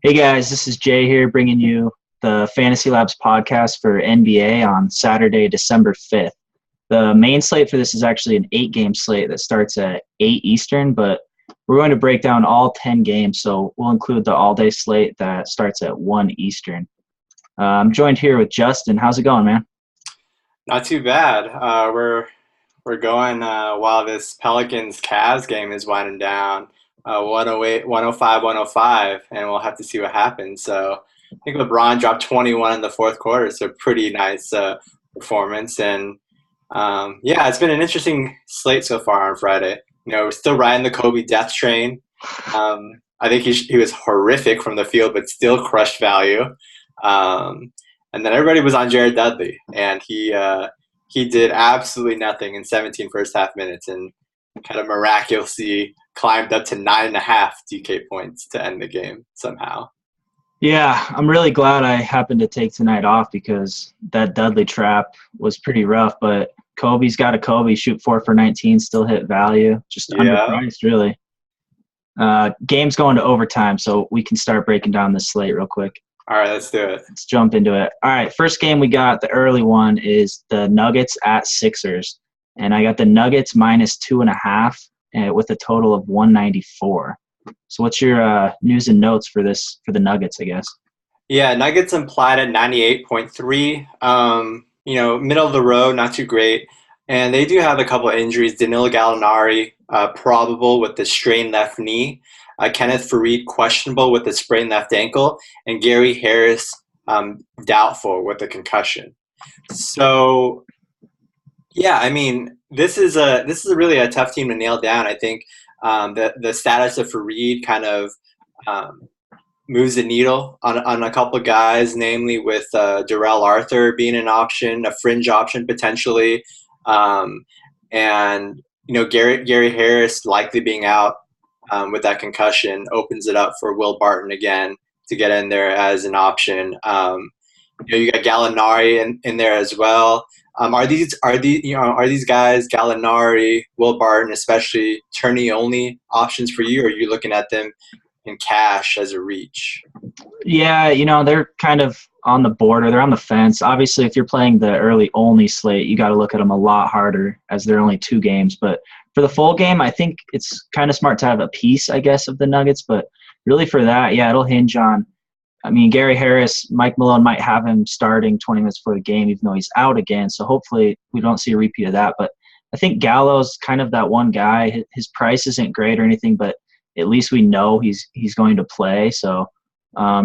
Hey guys, this is Jay here bringing you the Fantasy Labs podcast for NBA on Saturday, December 5th. The main slate for this is actually an 8-game slate that starts at 8 Eastern, but we're going to break down all 10 games, so we'll include the all-day slate that starts at 1 Eastern. I'm joined here with Justin. How's it going, man? Not too bad. We're going while this Pelicans Cavs game is winding down. 108, 105, 105, and we'll have to see what happens. So I think LeBron dropped 21 in the fourth quarter, so pretty nice performance. And yeah, it's been an interesting slate so far on Friday. We're still riding the Kobe death train. I think he was horrific from the field, but still crushed value. And then everybody was on Jared Dudley, and he did absolutely nothing in 17 first half minutes, and kind of miraculously climbed up to 9.5 DK points to end the game somehow. Yeah, I'm really glad I happened to take tonight off because that Dudley trap was pretty rough, but Kobe's got a Kobe, shoot 4 for 19, still hit value, just Yeah. underpriced, really. Game's going to overtime, so we can start breaking down this slate real quick. All right, let's do it. Let's jump into it. All right, first game we got, the early one, is the Nuggets at Sixers. And I got the Nuggets minus 2.5 with a total of 194. So what's your news and notes for the Nuggets, I guess? Yeah, Nuggets implied at 98.3. Middle of the road, not too great. And they do have a couple of injuries. Danilo Gallinari, probable with the strained left knee. Kenneth Faried, questionable with the sprained left ankle. And Gary Harris, doubtful with a concussion. So, yeah, I mean, this is really a tough team to nail down. I think the status of Faried kind of moves the needle on a couple of guys, namely with Darrell Arthur being an option, a fringe option potentially, and Gary Harris likely being out with that concussion opens it up for Will Barton again to get in there as an option. You got Gallinari in there as well. Are these guys, Gallinari, Will Barton, especially tourney only options for you, or are you looking at them in cash as a reach? Yeah, they're kind of on the border. They're on the fence. Obviously, if you're playing the early only slate, you got to look at them a lot harder as they're only 2 games. But for the full game, I think it's kind of smart to have a piece, I guess, of the Nuggets. But really for that, yeah, it'll hinge on, Gary Harris, Mike Malone might have him starting 20 minutes before the game, even though he's out again. So hopefully we don't see a repeat of that. But I think Gallo's kind of that one guy. His price isn't great or anything, but at least we know he's going to play. So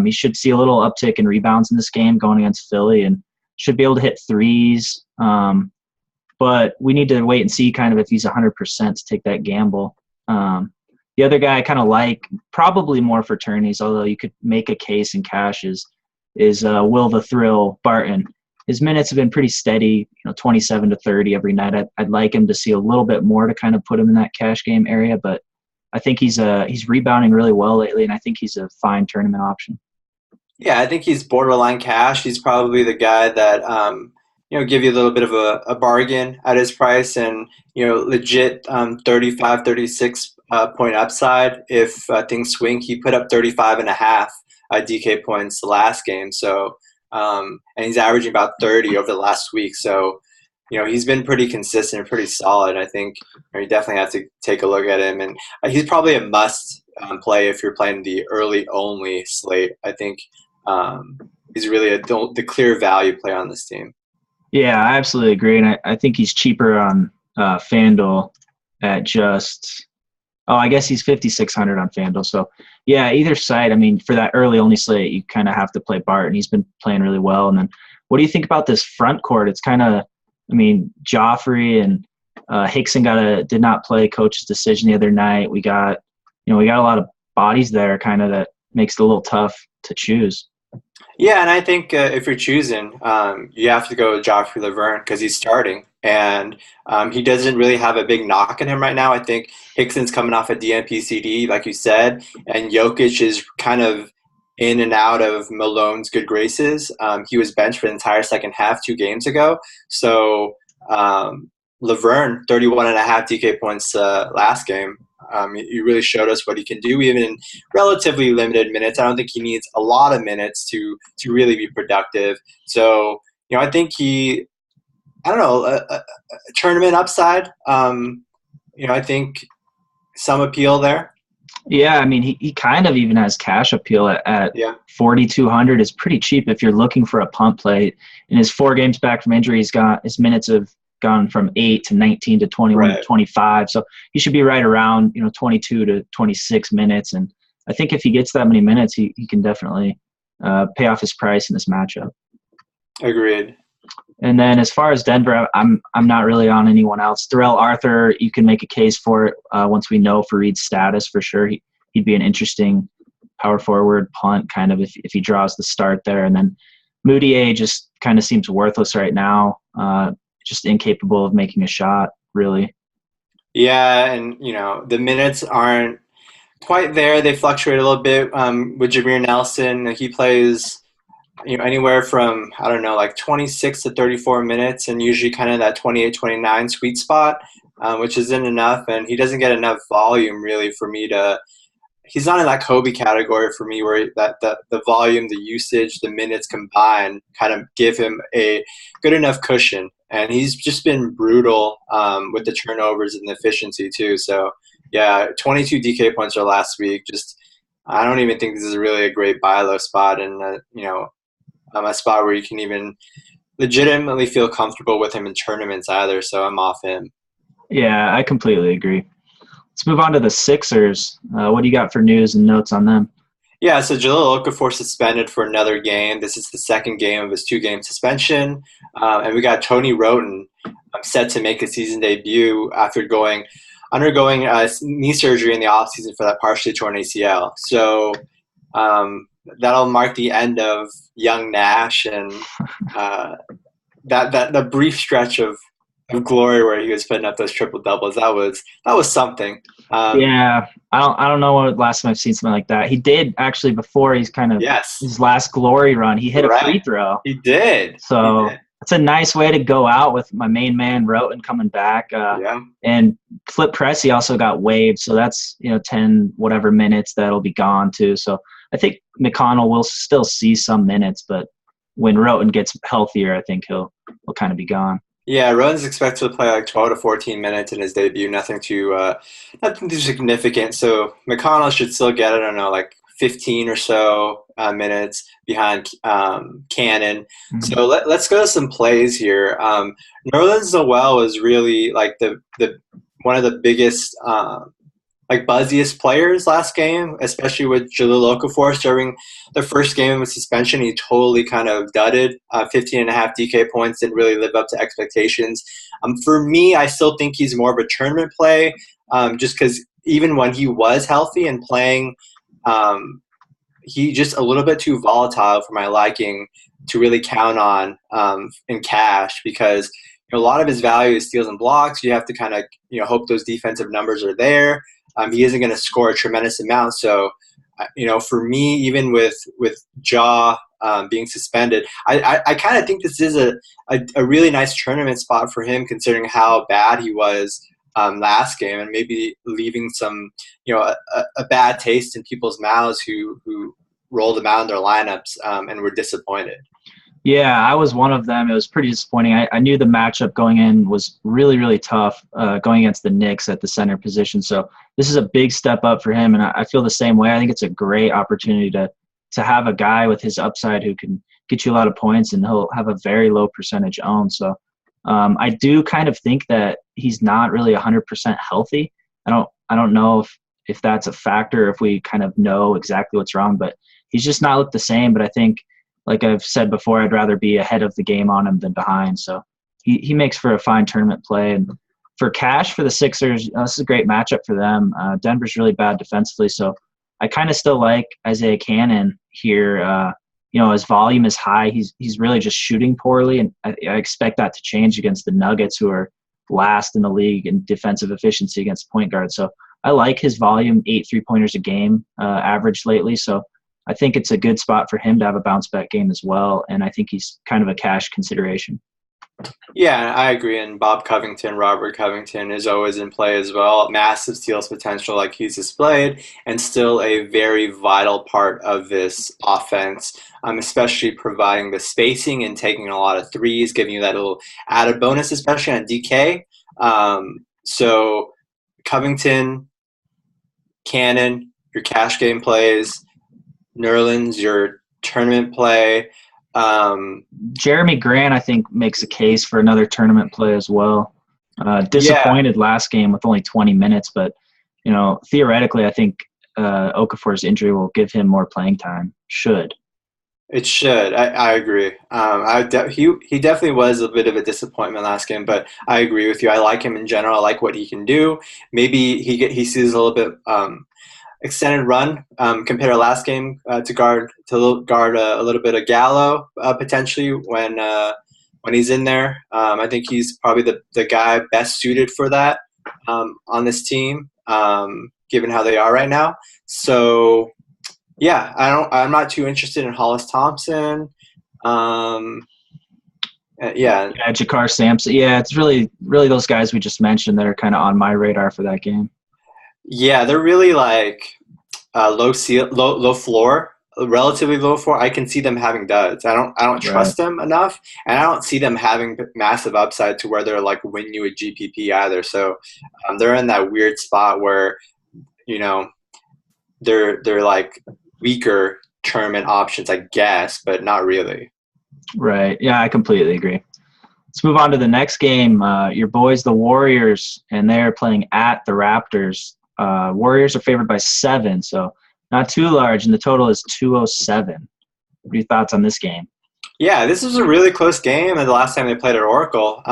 he should see a little uptick in rebounds in this game going against Philly and should be able to hit threes. But we need to wait and see kind of if he's 100% to take that gamble. The other guy I kind of like, probably more for tourneys, although you could make a case in cash, is Will the Thrill Barton. His minutes have been pretty steady, 27 to 30 every night. I'd like him to see a little bit more to kind of put him in that cash game area, but I think he's rebounding really well lately, and I think he's a fine tournament option. Yeah, I think he's borderline cash. He's probably the guy that give you a little bit of a bargain at his price, and legit 35, 36 point upside if things swing. He put up 35.5 DK points the last game, so and he's averaging about 30 over the last week. So he's been pretty consistent, pretty solid. I think you definitely have to take a look at him, and he's probably a must play if you're playing the early only slate. I think he's really the clear value play on this team. Yeah, I absolutely agree, and I think he's cheaper on FanDuel at just I guess he's 5,600 on FanDuel. So yeah, either side. For that early only slate, you kind of have to play Barton. He's been playing really well. And then, what do you think about this front court? It's kind of Joffrey and Hickson did not play coach's decision the other night. We got a lot of bodies there, kind of that makes it a little tough to choose. Yeah, and I think if you're choosing, you have to go with Joffrey Laverne because he's starting, and he doesn't really have a big knock on him right now. I think Hickson's coming off a DNP-CD, like you said, and Jokic is kind of in and out of Malone's good graces. He was benched for the entire second half 2 games ago. So Laverne, 31.5 DK points last game. He really showed us what he can do, even in relatively limited minutes. I don't think he needs a lot of minutes to really be productive. So, I think I don't know, a tournament upside. I think some appeal there. Yeah, I mean, he kind of even has cash appeal at Yeah. 4,200 is pretty cheap if you're looking for a punt play. In his 4 games back from injury, his minutes have gone from 8 to 19 to 21 to 25. So he should be right around 22 to 26 minutes. And I think if he gets that many minutes, he can definitely pay off his price in this matchup. Agreed. And then as far as Denver, I'm not really on anyone else. Darrell Arthur, you can make a case for it once we know Fareed's status for sure. He'd be an interesting power forward punt kind of if he draws the start there. And then Moutier just kind of seems worthless right now, just incapable of making a shot, really. Yeah, and the minutes aren't quite there. They fluctuate a little bit with Jameer Nelson. He plays anywhere from, I don't know, like 26 to 34 minutes, and usually kind of that 28, 29 sweet spot, which isn't enough. And he doesn't get enough volume really for me he's not in that Kobe category for me where the volume, the usage, the minutes combined kind of give him a good enough cushion. And he's just been brutal with the turnovers and the efficiency too. So yeah, 22 DK points are last week. I don't even think this is really a great buy low spot. And, a spot where you can even legitimately feel comfortable with him in tournaments either. So I'm off him. Yeah, I completely agree. Let's move on to the Sixers. What do you got for news and notes on them? Yeah, so Jahlil Okafor suspended for another game. This is the second game of his 2-game suspension. And we got Tony Wroten set to make a season debut after undergoing knee surgery in the offseason for that partially torn ACL. So that'll mark the end of young Nash and the brief stretch of glory where he was putting up those triple doubles. That was something. Yeah, I don't know what last time I've seen something like that. He did actually before he's kind of his last glory run. He hit a free throw. He did. So it's a nice way to go out with my main man Roten coming back. And Flip Pressey also got waived, so that's 10 whatever minutes that'll be gone too. So I think McConnell will still see some minutes, but when Roten gets healthier, I think he'll kind of be gone. Yeah, Roten's expected to play like 12 to 14 minutes in his debut. Nothing too significant. So McConnell should still get, I don't know, like 15 or so minutes behind Cannon. Mm-hmm. So let's go to some plays here. Nerlens Noel is really like the one of the biggest buzziest players last game, especially with Jahlil Okafor during the first game of suspension. He totally kind of dudded. 15.5 DK points, didn't really live up to expectations. For me, I still think he's more of a tournament play, just because even when he was healthy and playing, he just a little bit too volatile for my liking to really count on in cash, because a lot of his value is steals and blocks. You have to kind of hope those defensive numbers are there. He isn't going to score a tremendous amount. So, for me, even with Ja being suspended, I kind of think this is a really nice tournament spot for him, considering how bad he was last game, and maybe leaving some, a bad taste in people's mouths who rolled him out in their lineups and were disappointed. Yeah, I was one of them. It was pretty disappointing. I knew the matchup going in was really, really tough going against the Knicks at the center position. So this is a big step up for him, and I feel the same way. I think it's a great opportunity to have a guy with his upside who can get you a lot of points, and he'll have a very low percentage owned. So I do kind of think that he's not really 100% healthy. I don't know if that's a factor, if we kind of know exactly what's wrong, but he's just not looked the same. But I think, like I've said before, I'd rather be ahead of the game on him than behind. So he makes for a fine tournament play. And for cash for the Sixers, this is a great matchup for them. Denver's really bad defensively, so I kind of still like Isaiah Cannon here. His volume is high. He's really just shooting poorly, and I expect that to change against the Nuggets, who are last in the league in defensive efficiency against point guard. So I like his volume, 8 3-pointers a game average lately. So I think it's a good spot for him to have a bounce-back game as well, and I think he's kind of a cash consideration. Yeah, I agree. And Bob Covington, Robert Covington is always in play as well. Massive steals potential, like he's displayed, and still a very vital part of this offense, especially providing the spacing and taking a lot of threes, giving you that little added bonus, especially on DK. So Covington, Cannon, your cash game plays, Nerlens, your tournament play. Um, Jeremy Grant, I think, makes a case for another tournament play as well. yeah, Disappointed last game with only 20 minutes, but theoretically, I think Okafor's injury will give him more playing time. Should. it should. I agree. He definitely was a bit of a disappointment last game, but I agree with you. I like him in general. I like what he can do. Maybe he sees a little bit extended run compared to last game to guard a little bit of Gallo potentially when he's in there. I think he's probably the guy best suited for that on this team, given how they are right now. So yeah, I'm not too interested in Hollis Thompson. Um, yeah, Yeah, Jakar Sampson. Yeah, it's really those guys we just mentioned that are kind of on my radar for that game. yeah, they're really like low floor, relatively low floor. I can see them having duds. I don't Right. trust them enough, and I don't see them having massive upside to where they're like win you a GPP either. So they're in that weird spot where you know they're like weaker tournament options, I guess, but not really. Right. Yeah, I completely agree. Let's move on to the next game. Your boys, the Warriors, and they're playing at the Raptors. Warriors are favored by 7, so not too large, and the total is 207. What are your thoughts on this game? Yeah, this was a really close game, and the last time they played at Oracle,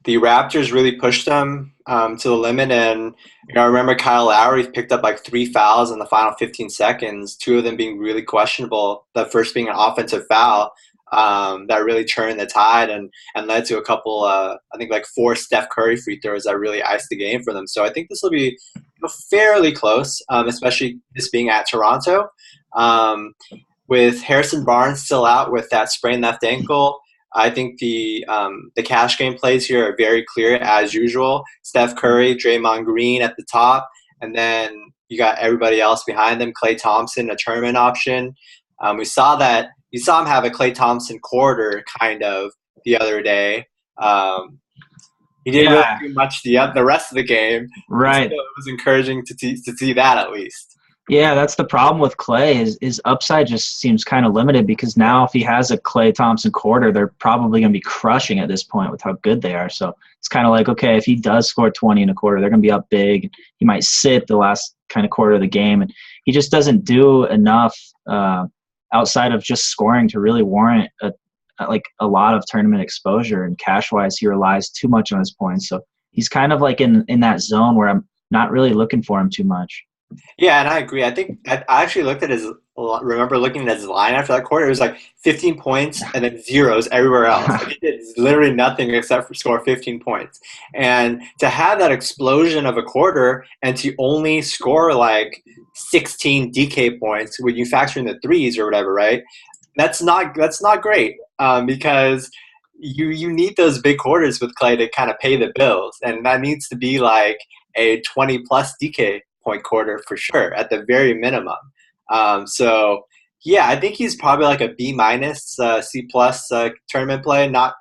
the Raptors really pushed them to the limit. And I remember Kyle Lowry picked up like 3 fouls in the final 15 seconds, two of them being really questionable. The first being an offensive foul that really turned the tide and led to a couple, I think like 4 Steph Curry free throws that really iced the game for them. So I think this will be fairly close, especially this being at Toronto. Um, with Harrison Barnes still out with that sprained left ankle, I think the cash game plays here are very clear as usual. Steph Curry, Draymond Green at the top, and then you got everybody else behind them. Klay Thompson, a tournament option. We saw that you saw him have a Klay Thompson quarter kind of the other day. Um, he didn't really Yeah, do much the rest of the game, but right. still, it was encouraging to see that at least. Yeah, that's the problem with Clay. His upside just seems kind of limited because now if he has a Clay Thompson quarter, they're probably going to be crushing at this point with how good they are. So it's kind of like, okay, if he does score 20 in a quarter, they're going to be up big. He might sit the last kind of quarter of the game, and he just doesn't do enough outside of just scoring to really warrant a lot of tournament exposure. And cash wise, he relies too much on his points. So he's kind of like in that zone where I'm not really looking for him too much. Yeah, and I agree. I think I actually looked at remember looking at his line after that quarter. It was like 15 points and then zeros everywhere else. Like he did literally nothing except for score 15 points. And to have that explosion of a quarter and to only score like 16 DK points when you factor in the threes or whatever, right? That's not great because you need those big quarters with Clay to kind of pay the bills, and that needs to be like a 20 plus DK point quarter for sure at the very minimum. So yeah, I think he's probably like a B minus, C plus tournament play. Not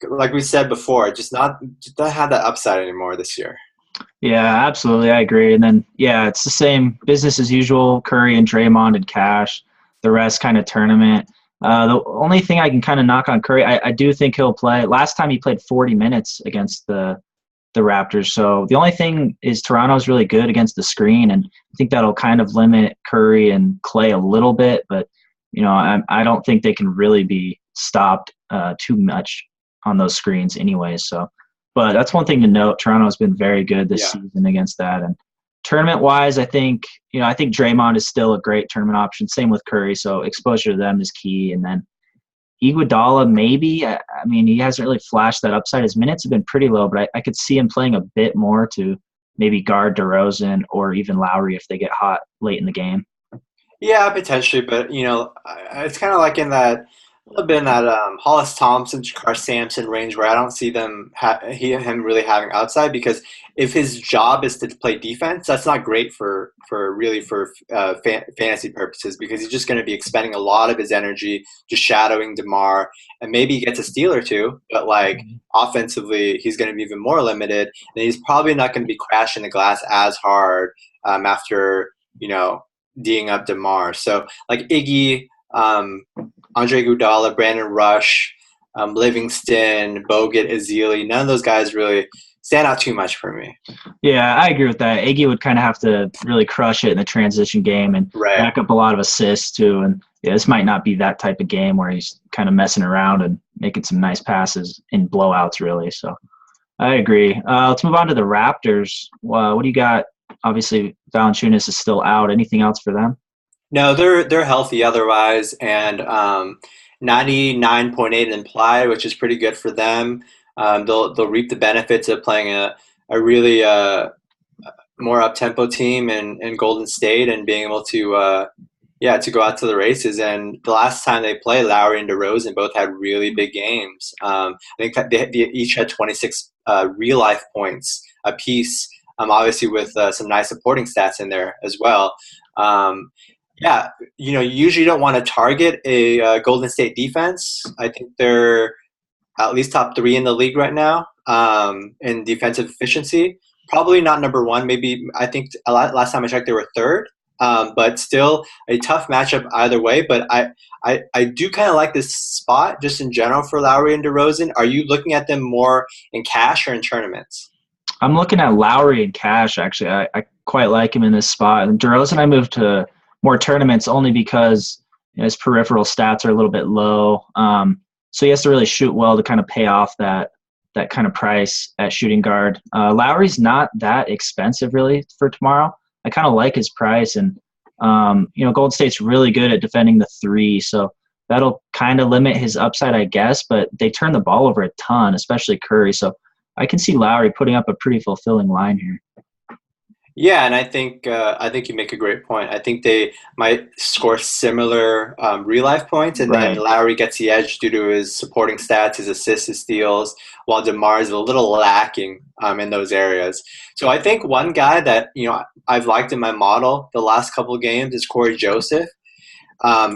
like we said before, just don't have that upside anymore this year. Yeah, absolutely. I agree. And then, yeah, it's the same business as usual. Curry and Draymond and Cash. The rest kind of tournament. The only thing I can kind of knock on Curry, I do think he'll play. Last time he played 40 minutes against the Raptors. So the only thing is Toronto's really good against the screen, and I think that'll kind of limit Curry and Clay a little bit. But I don't think they can really be stopped too much on those screens anyway. So, but that's one thing to note. Toronto's been very good this Yeah. season against that. And tournament wise, I think Draymond is still a great tournament option. Same with Curry. So exposure to them is key. And then Iguodala, maybe. I mean, he hasn't really flashed that upside. His minutes have been pretty low, but I could see him playing a bit more to maybe guard DeRozan or even Lowry if they get hot late in the game. Yeah, potentially, but it's kind of like in that I've been at Hollis Thompson, Jakar Sampson range where I don't see him really having outside because if his job is to play defense, that's not great for fantasy purposes because he's just going to be expending a lot of his energy just shadowing DeMar and maybe he gets a steal or two, but like offensively he's going to be even more limited and he's probably not going to be crashing the glass as hard after D'ing up DeMar. So like Iggy. Andre Iguodala, Brandon Rush, Livingston, Bogut, Ezeli. None of those guys really stand out too much for me. Yeah, I agree with that. Iggy would kind of have to really crush it in the transition game and rack up a lot of assists too. And yeah, this might not be that type of game where he's kind of messing around and making some nice passes in blowouts, really. So I agree. Let's move on to the Raptors. What do you got? Obviously, Valanciunas is still out. Anything else for them? No, they're healthy otherwise, and 99.8 implied, which is pretty good for them. They'll reap the benefits of playing a really more up tempo team in Golden State and being able to go out to the races. And the last time they played, Lowry and DeRozan both had really big games. I think that they each had 26 real life points apiece. Obviously with some nice supporting stats in there as well. Yeah, you usually don't want to target a Golden State defense. I think they're at least top 3 in the league right now in defensive efficiency. Probably not number 1. Maybe I think last time I checked they were 3rd. But still a tough matchup either way. But I do kind of like this spot just in general for Lowry and DeRozan. Are you looking at them more in cash or in tournaments? I'm looking at Lowry in cash, actually. I quite like him in this spot. And DeRozan I moved to more tournaments only because his peripheral stats are a little bit low. So he has to really shoot well to kind of pay off that kind of price at shooting guard. Lowry's not that expensive really for tomorrow. I kind of like his price, and Golden State's really good at defending the 3, so that'll kind of limit his upside, I guess. But they turn the ball over a ton, especially Curry. So I can see Lowry putting up a pretty fulfilling line here. Yeah, and I think you make a great point. I think they might score similar real life points, and then Lowry gets the edge due to his supporting stats, his assists, his steals, while DeMar is a little lacking in those areas. So I think one guy that I've liked in my model the last couple of games is Corey Joseph.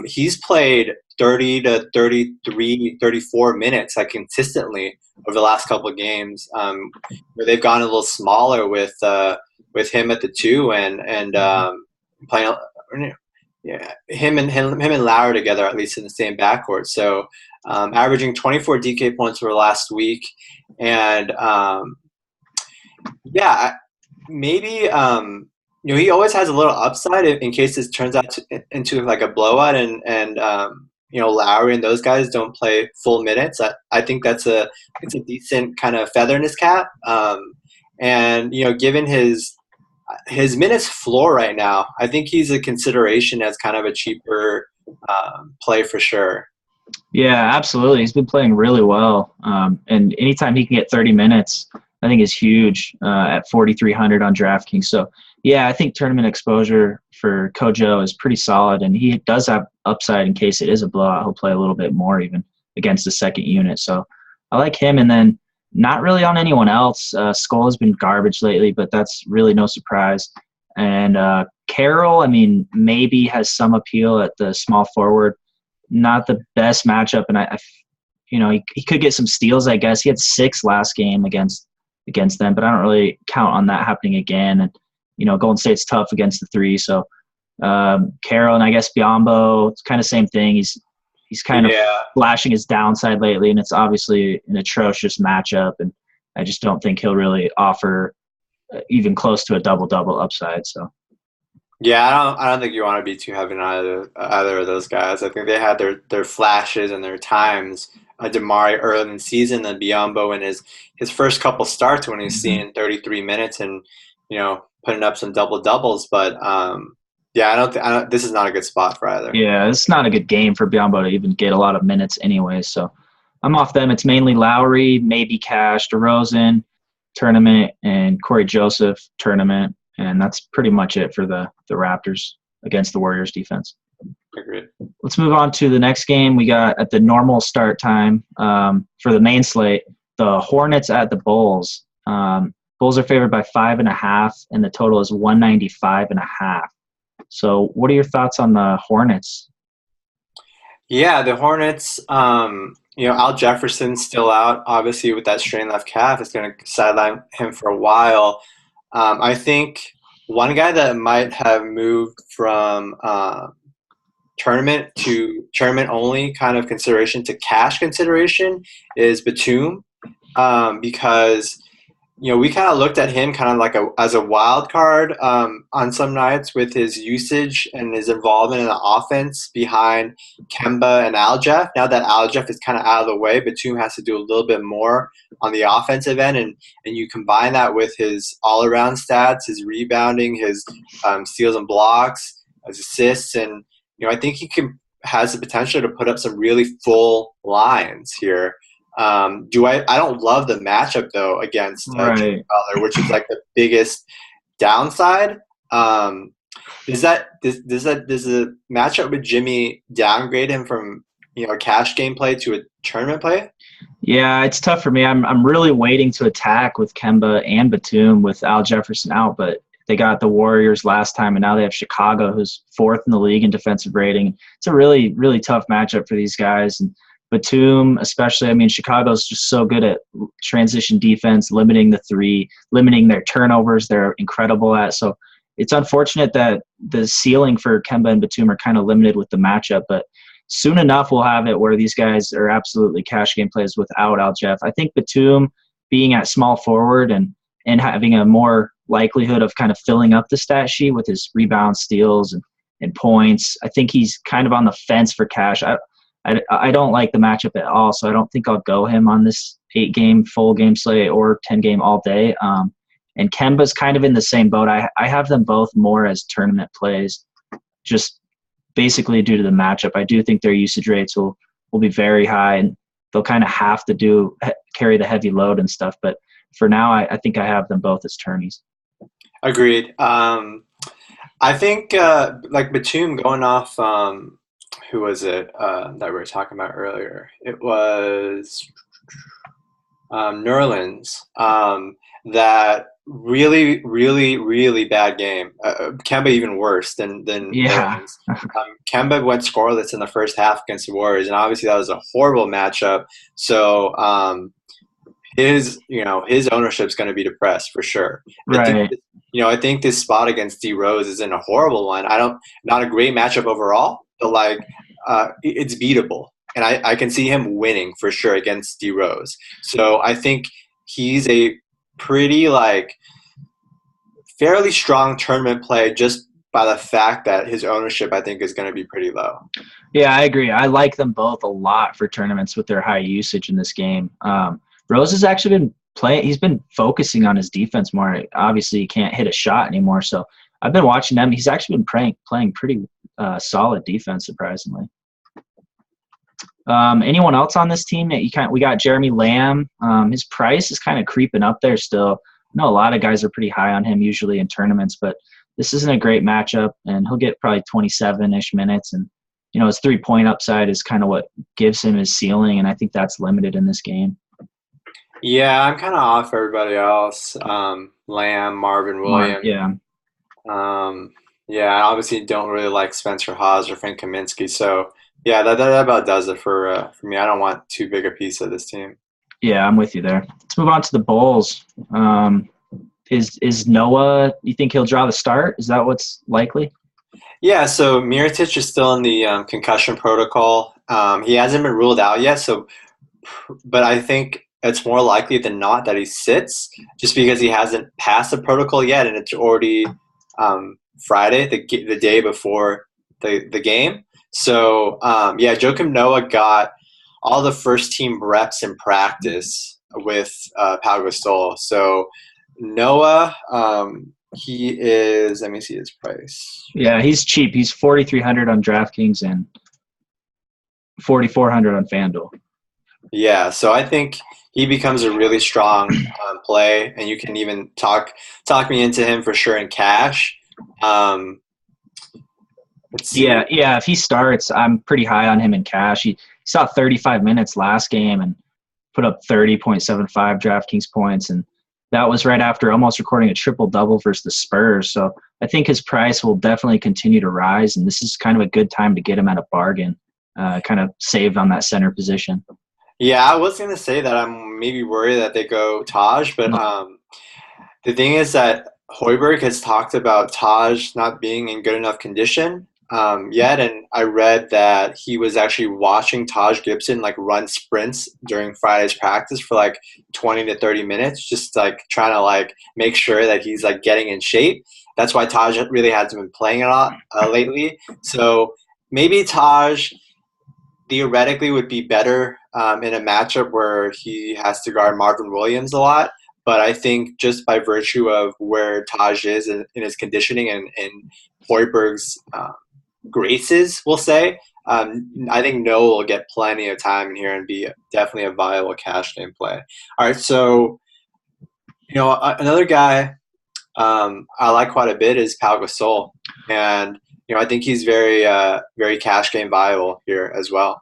He's played 30 to 33, 34 minutes consistently over the last couple of games, where they've gone a little smaller with him at the 2 and playing him and Lowry together at least in the same backcourt. So averaging 24 DK points for last week, and maybe he always has a little upside in case this turns out into like a blowout and Lowry and those guys don't play full minutes. I think it's a decent kind of feather in his cap. And given his minutes floor right now, I think he's a consideration as kind of a cheaper play for sure. Yeah, absolutely. He's been playing really well. And anytime he can get 30 minutes, I think is huge at 4,300 on DraftKings. So, yeah, I think tournament exposure for Kojo is pretty solid, and he does have upside in case it is a blowout. He'll play a little bit more even against the second unit. So I like him. And then not really on anyone else. Skull has been garbage lately, but that's really no surprise. And Carroll, maybe has some appeal at the small forward. Not the best matchup, and he could get some steals, I guess. He had 6 last game against them, but I don't really count on that happening again. And Golden State's tough against the 3, so Carroll and I guess Biyombo, it's kind of same thing. He's kind of flashing his downside lately, and it's obviously an atrocious matchup, and I just don't think he'll really offer even close to a double-double upside. So. Yeah, I don't think you want to be too heavy on either of those guys. I think they had their flashes and their times. DeMar early in the season, and Biyombo in his first couple starts when he's seeing 33 minutes and putting up some double doubles. But I don't. This is not a good spot for either. Yeah, it's not a good game for Biyombo to even get a lot of minutes anyway. So I'm off them. It's mainly Lowry, maybe Cash, DeRozan, tournament, and Corey Joseph, tournament. And that's pretty much it for the Raptors against the Warriors defense. Agreed. Let's move on to the next game. We got at the normal start time for the main slate, the Hornets at the Bulls. Bulls are favored by 5.5, and the total is 195.5. So what are your thoughts on the Hornets? Yeah, the Hornets. Al Jefferson's still out, obviously with that strained left calf. It's going to sideline him for a while. I think one guy that might have moved from tournament only kind of consideration to cash consideration is Batum, because we kind of looked at him kind of like as a wild card on some nights with his usage and his involvement in the offense behind Kemba and Al-Jeff. Now that Al-Jeff is kind of out of the way, Batum has to do a little bit more on the offensive end, and you combine that with his all-around stats, his rebounding, his steals and blocks, his assists, and I think has the potential to put up some really full lines here. I don't love the matchup though against Jimmy Butler, which is like the biggest downside. Does the matchup with Jimmy downgrade him from a cash game play to a tournament play? Yeah, it's tough for me. I'm really waiting to attack with Kemba and Batum with Al Jefferson out, but they got the Warriors last time, and now they have Chicago, who's 4th in the league in defensive rating. It's a really, really tough matchup for these guys. And Batum, especially, I mean, Chicago's just so good at transition defense, limiting the three, limiting their turnovers. They're incredible at. So it's unfortunate that the ceiling for Kemba and Batum are kind of limited with the matchup, but soon enough we'll have it where these guys are absolutely cash game plays without Al-Jeff. I think Batum being at small forward and having a more likelihood of kind of filling up the stat sheet with his rebounds, steals, and points, I think he's kind of on the fence for cash. I don't like the matchup at all, so I don't think I'll go him on this 8-game full game slate or 10-game all day. And Kemba's kind of in the same boat. I have them both more as tournament plays, just basically due to the matchup. I do think their usage rates will be very high, and they'll kind of have to carry the heavy load and stuff. But for now, I think I have them both as tourneys. Agreed. I think like Batum going off. Who was it that we were talking about earlier? It was Nerlens. That really, really, really bad game. Kemba even worse than Nerlens. Kemba went scoreless in the first half against the Warriors, and obviously that was a horrible matchup. So his ownership is going to be depressed for sure. Right. I think this spot against D Rose isn't a horrible one. Not a great matchup overall, but it's beatable, and I can see him winning for sure against D Rose. So I think he's a pretty fairly strong tournament play just by the fact that his ownership I think is going to be pretty low. Yeah, I agree. I like them both a lot for tournaments with their high usage in this game. Rose has actually been playing. He's been focusing on his defense more. Obviously, he can't hit a shot anymore. So I've been watching them. He's actually been playing pretty solid defense, surprisingly. Anyone else on this team that we got Jeremy Lamb. His price is kind of creeping up there still. I know a lot of guys are pretty high on him usually in tournaments, but this isn't a great matchup, and he'll get probably 27-ish minutes. And his 3-point upside is kind of what gives him his ceiling, and I think that's limited in this game. Yeah, I'm kind of off everybody else. Lamb, Marvin Williams. I obviously don't really like Spencer Hawes or Frank Kaminsky. So, yeah, that about does it for me. I don't want too big a piece of this team. Yeah, I'm with you there. Let's move on to the Bulls. Is Noah, you think he'll draw the start? Is that what's likely? Yeah, so Mirotic is still in the concussion protocol. He hasn't been ruled out yet, but I think it's more likely than not that he sits just because he hasn't passed the protocol yet, and it's already Friday, the day before the game. So, Joakim Noah got all the first-team reps in practice with Pau Gasol. So, Noah, he is – let me see his price. Yeah, he's cheap. He's $4,300 on DraftKings and $4,400 on FanDuel. Yeah, so I think – he becomes a really strong play, and you can even talk me into him for sure in cash. Let's Yeah, see. yeah. If he starts, I'm pretty high on him in cash. He saw 35 minutes last game and put up 30.75 DraftKings points, and that was right after almost recording a triple double versus the Spurs. So I think his price will definitely continue to rise, and this is kind of a good time to get him at a bargain, kind of saved on that center position. Yeah, I was gonna say that I'm maybe worried that they go Taj, but the thing is that Hoiberg has talked about Taj not being in good enough condition yet, and I read that he was actually watching Taj Gibson like run sprints during Friday's practice for like 20 to 30 minutes, just like trying to like make sure that he's like getting in shape. That's why Taj really hasn't been playing a lot lately. So maybe Taj theoretically would be better in a matchup where he has to guard Marvin Williams a lot. But I think just by virtue of where Taj is in his conditioning and Hoiberg's graces, we'll say, I think Noah will get plenty of time in here and be definitely a viable cash game play. All right, so another guy I like quite a bit is Pau Gasol, and I think he's very cash game viable here as well.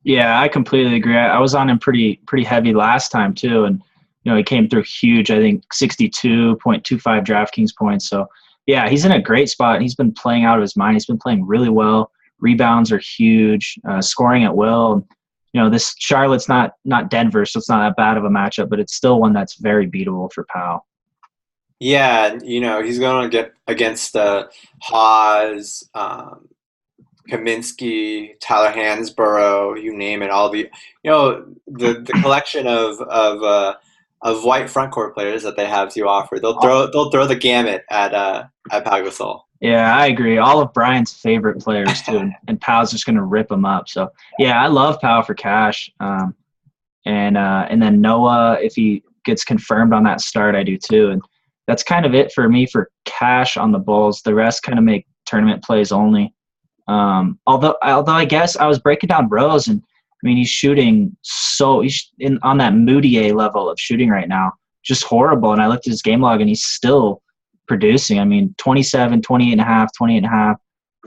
Yeah, I completely agree. I was on him pretty heavy last time too, and he came through huge. I think 62.25 DraftKings points. So yeah, he's in a great spot. He's been playing out of his mind. He's been playing really well. Rebounds are huge. Scoring at will. This Charlotte's not Denver, so it's not that bad of a matchup, but it's still one that's very beatable for Powell. Yeah, he's going to get against Haas, Kaminsky, Tyler Hansborough, you name it. All the collection of white front court players that they have to offer. They'll throw the gamut at Pau Gasol. Yeah, I agree. All of Brian's favorite players too, and Powell's just going to rip them up. So yeah, I love Powell for cash. And then Noah, if he gets confirmed on that start, I do too. And that's kind of it for me for cash on the Bulls. The rest kind of make tournament plays only. Although I guess I was breaking down Rose, and I mean he's shooting he's on that Moutier level of shooting right now, just horrible. And I looked at his game log, and he's still producing. I mean 27, 28 and a half, 28 and a half,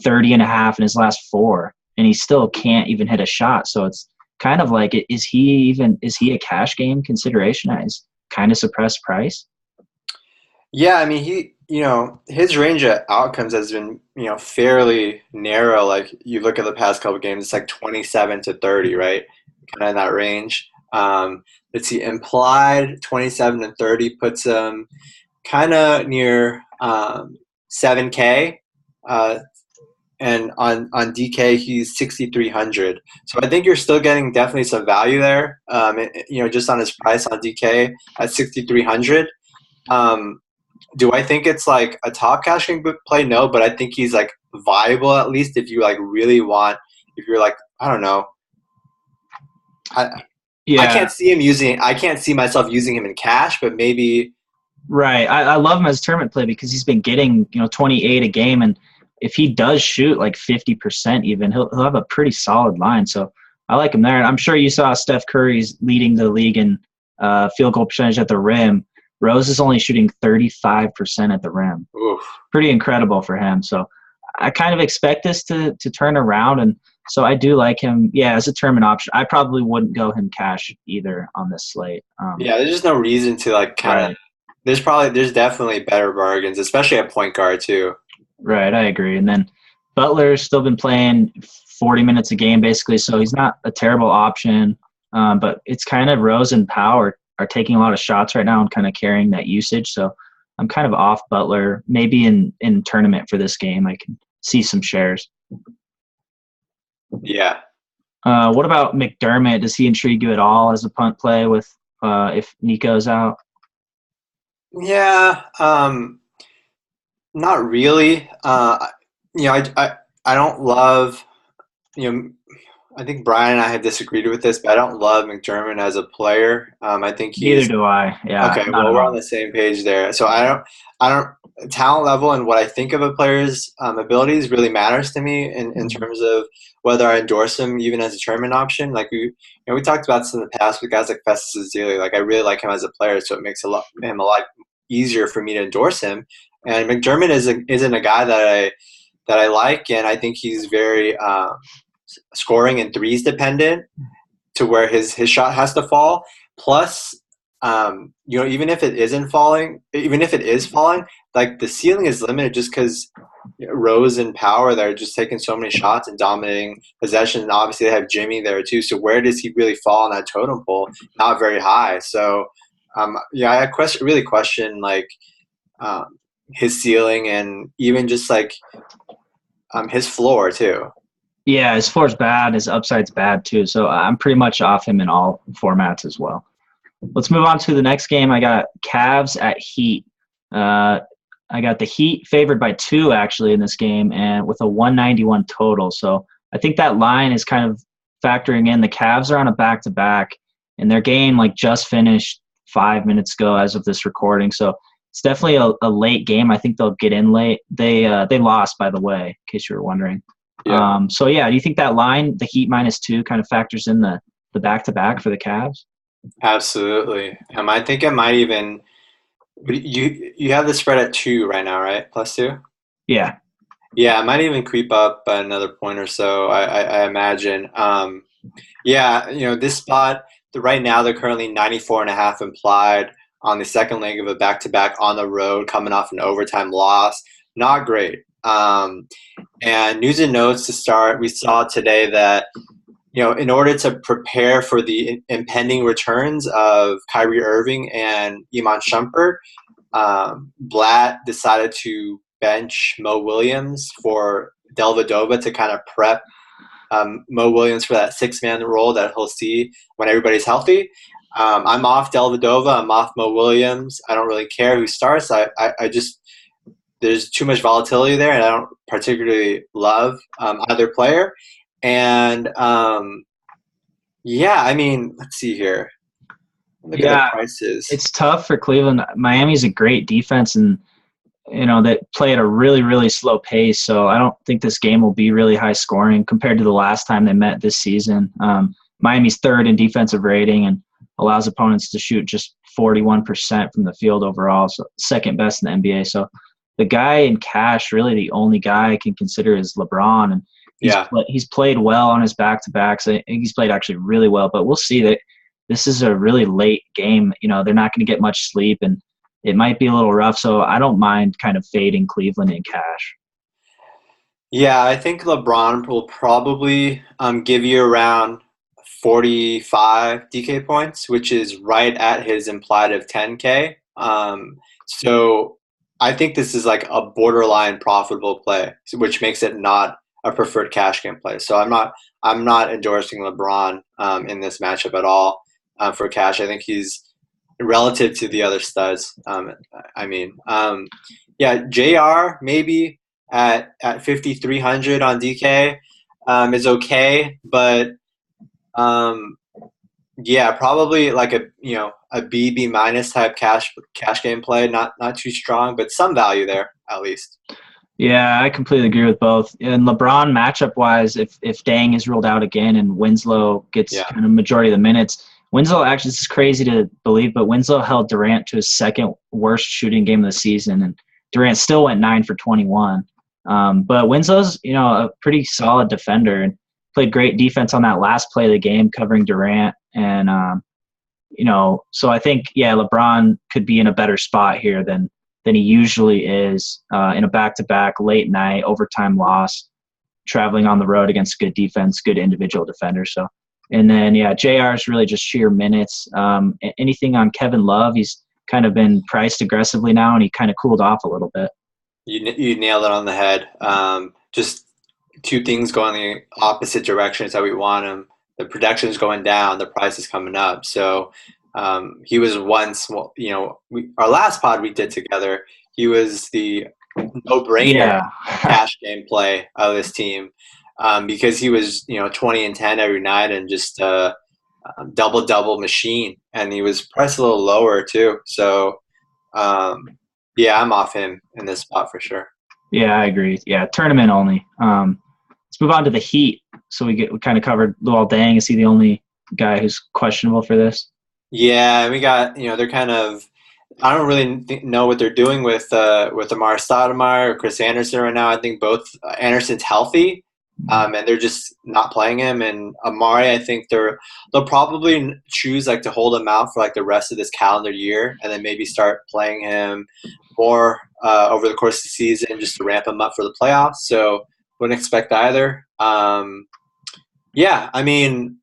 30 and a half in his last four, and he still can't even hit a shot. So it's kind of like, is he a cash game consideration at his kind of suppressed price? Yeah, I mean his range of outcomes has been fairly narrow. Like you look at the past couple games, it's like 27 to 30, right? Kind of in that range. Let's see, implied 27 and 30 puts him kind of near 7K. And on DK he's 6,300. So I think you're still getting definitely some value there. Just on his price on DK at 6,300. Do I think it's like a top cashing play? No, but I think he's like viable at least if you like really want. If you're like, I don't know, I Yeah, can't see him using. I can't see myself using him in cash, but maybe. right. I love him as tournament play because he's been getting 28 a game, and if he does shoot like 50% even, he'll have a pretty solid line. So I like him there. And I'm sure you saw Steph Curry's leading the league in field goal percentage at the rim. Rose is only shooting 35% at the rim. Oof. Pretty incredible for him. So I kind of expect this to turn around, and so I do like him. Yeah, as a tournament option, I probably wouldn't go him cash either on this slate. Yeah, there's just no reason to like kind of. Right. There's definitely better bargains, especially at point guard too. Right, I agree. And then Butler's still been playing 40 minutes a game basically, so he's not a terrible option. But it's kind of Rose and Powell are taking a lot of shots right now and kind of carrying that usage. So I'm kind of off Butler. Maybe in tournament for this game, I can see some shares. Yeah. What about McDermott? Does he intrigue you at all as a punt play with if Nico's out? Yeah. Not really. I don't love. You know, I think Brian and I have disagreed with this, but I don't love McDermott as a player. I think Neither he's do I. Yeah, okay. not Well, at we're on all. the same page there. So I don't talent level and what I think of a player's abilities really matters to me in terms of whether I endorse him even as a tournament option. Like we talked about this in the past with guys like Festus Ezeli. Like I really like him as a player, so it makes him a lot easier for me to endorse him. And McDermott isn't a guy that that I like, and I think he's very scoring and threes dependent to where his shot has to fall. Plus, even if it isn't falling, even if it is falling, like the ceiling is limited just because Rose and Power, they're just taking so many shots and dominating possession. And obviously, they have Jimmy there too. So where does he really fall on that totem pole? Not very high. So I really question like his ceiling and even just like his floor too. Yeah, his floor's bad. His upside's bad too. So I'm pretty much off him in all formats as well. Let's move on to the next game. I got Cavs at Heat. I got the Heat favored by 2 actually in this game, and with a 191 total. So I think that line is kind of factoring in. The Cavs are on a back-to-back, and their game like just finished 5 minutes ago as of this recording. So it's definitely a late game. I think they'll get in late. They lost, by the way, in case you were wondering. Yeah. So yeah, do you think that line, the Heat -2, kind of factors in the back-to-back for the Cavs? Absolutely. I think it might even you have the spread at 2 right now, right? +2? Yeah. Yeah, it might even creep up by another point or so, I imagine. This spot, right now they're currently 94.5 implied on the second leg of a back-to-back on the road, coming off an overtime loss. Not great. And news and notes to start, we saw today that in order to prepare for the impending returns of Kyrie Irving and Iman Shumpert, Blatt decided to bench Mo Williams for Dellavedova to kind of prep Mo Williams for that 6-man role that he'll see when everybody's healthy. I'm off Dellavedova. I'm off Mo Williams. I don't really care who starts. I just there's too much volatility there, and I don't particularly love either player. And let's see here. Look at the prices. It's tough for Cleveland. Miami's a great defense, and they play at a really, really slow pace. So I don't think this game will be really high scoring compared to the last time they met this season. Miami's 3rd in defensive rating and allows opponents to shoot just 41% from the field overall, so 2nd best in the NBA. So the guy in cash, really the only guy I can consider is LeBron, and he's played well on his back-to-backs. I think he's played actually really well, but we'll see that this is a really late game. They're not going to get much sleep, and it might be a little rough. So I don't mind kind of fading Cleveland in cash. Yeah, I think LeBron will probably give you around 45 DK points, which is right at his implied of 10K. So I think this is like a borderline profitable play, which makes it not a preferred cash game play. So I'm not endorsing LeBron in this matchup at all for cash. I think he's relative to the other studs. JR maybe at 5,300 on DK is okay, but probably like a B minus type cash game play. Not too strong, but some value there at least. Yeah, I completely agree with both. And LeBron matchup wise, if Dang is ruled out again and Winslow gets kind of majority of the minutes, Winslow actually, this is crazy to believe, but Winslow held Durant to his 2nd worst shooting game of the season, and Durant still went 9 for 21. But Winslow's a pretty solid defender and played great defense on that last play of the game, covering Durant. And so I think LeBron could be in a better spot here than he usually is in a back-to-back late night overtime loss, traveling on the road against good defense, good individual defenders. So, and then JR is really just sheer minutes. Anything on Kevin Love? He's kind of been priced aggressively now, and he kind of cooled off a little bit. You nailed it on the head. Just 2 things going the opposite directions that we want him. The production is going down, the price is coming up. So he was once, our last pod we did together, he was the no-brainer cash game play of this team because he was, 20 and 10 every night and just double machine. And he was priced a little lower too. So, I'm off him in this spot for sure. Yeah, I agree. Yeah, tournament only. Let's move on to the Heat. So we kind of covered Luol Deng. Is he the only guy who's questionable for this? Yeah, we got, they're kind of I don't really know what they're doing with Amar Stoudemire or Chris Anderson right now. I think both Anderson's healthy, and they're just not playing him. And Amari, I think they'll probably choose like to hold him out for like the rest of this calendar year, and then maybe start playing him more over the course of the season just to ramp him up for the playoffs. So wouldn't expect either. Yeah, I mean,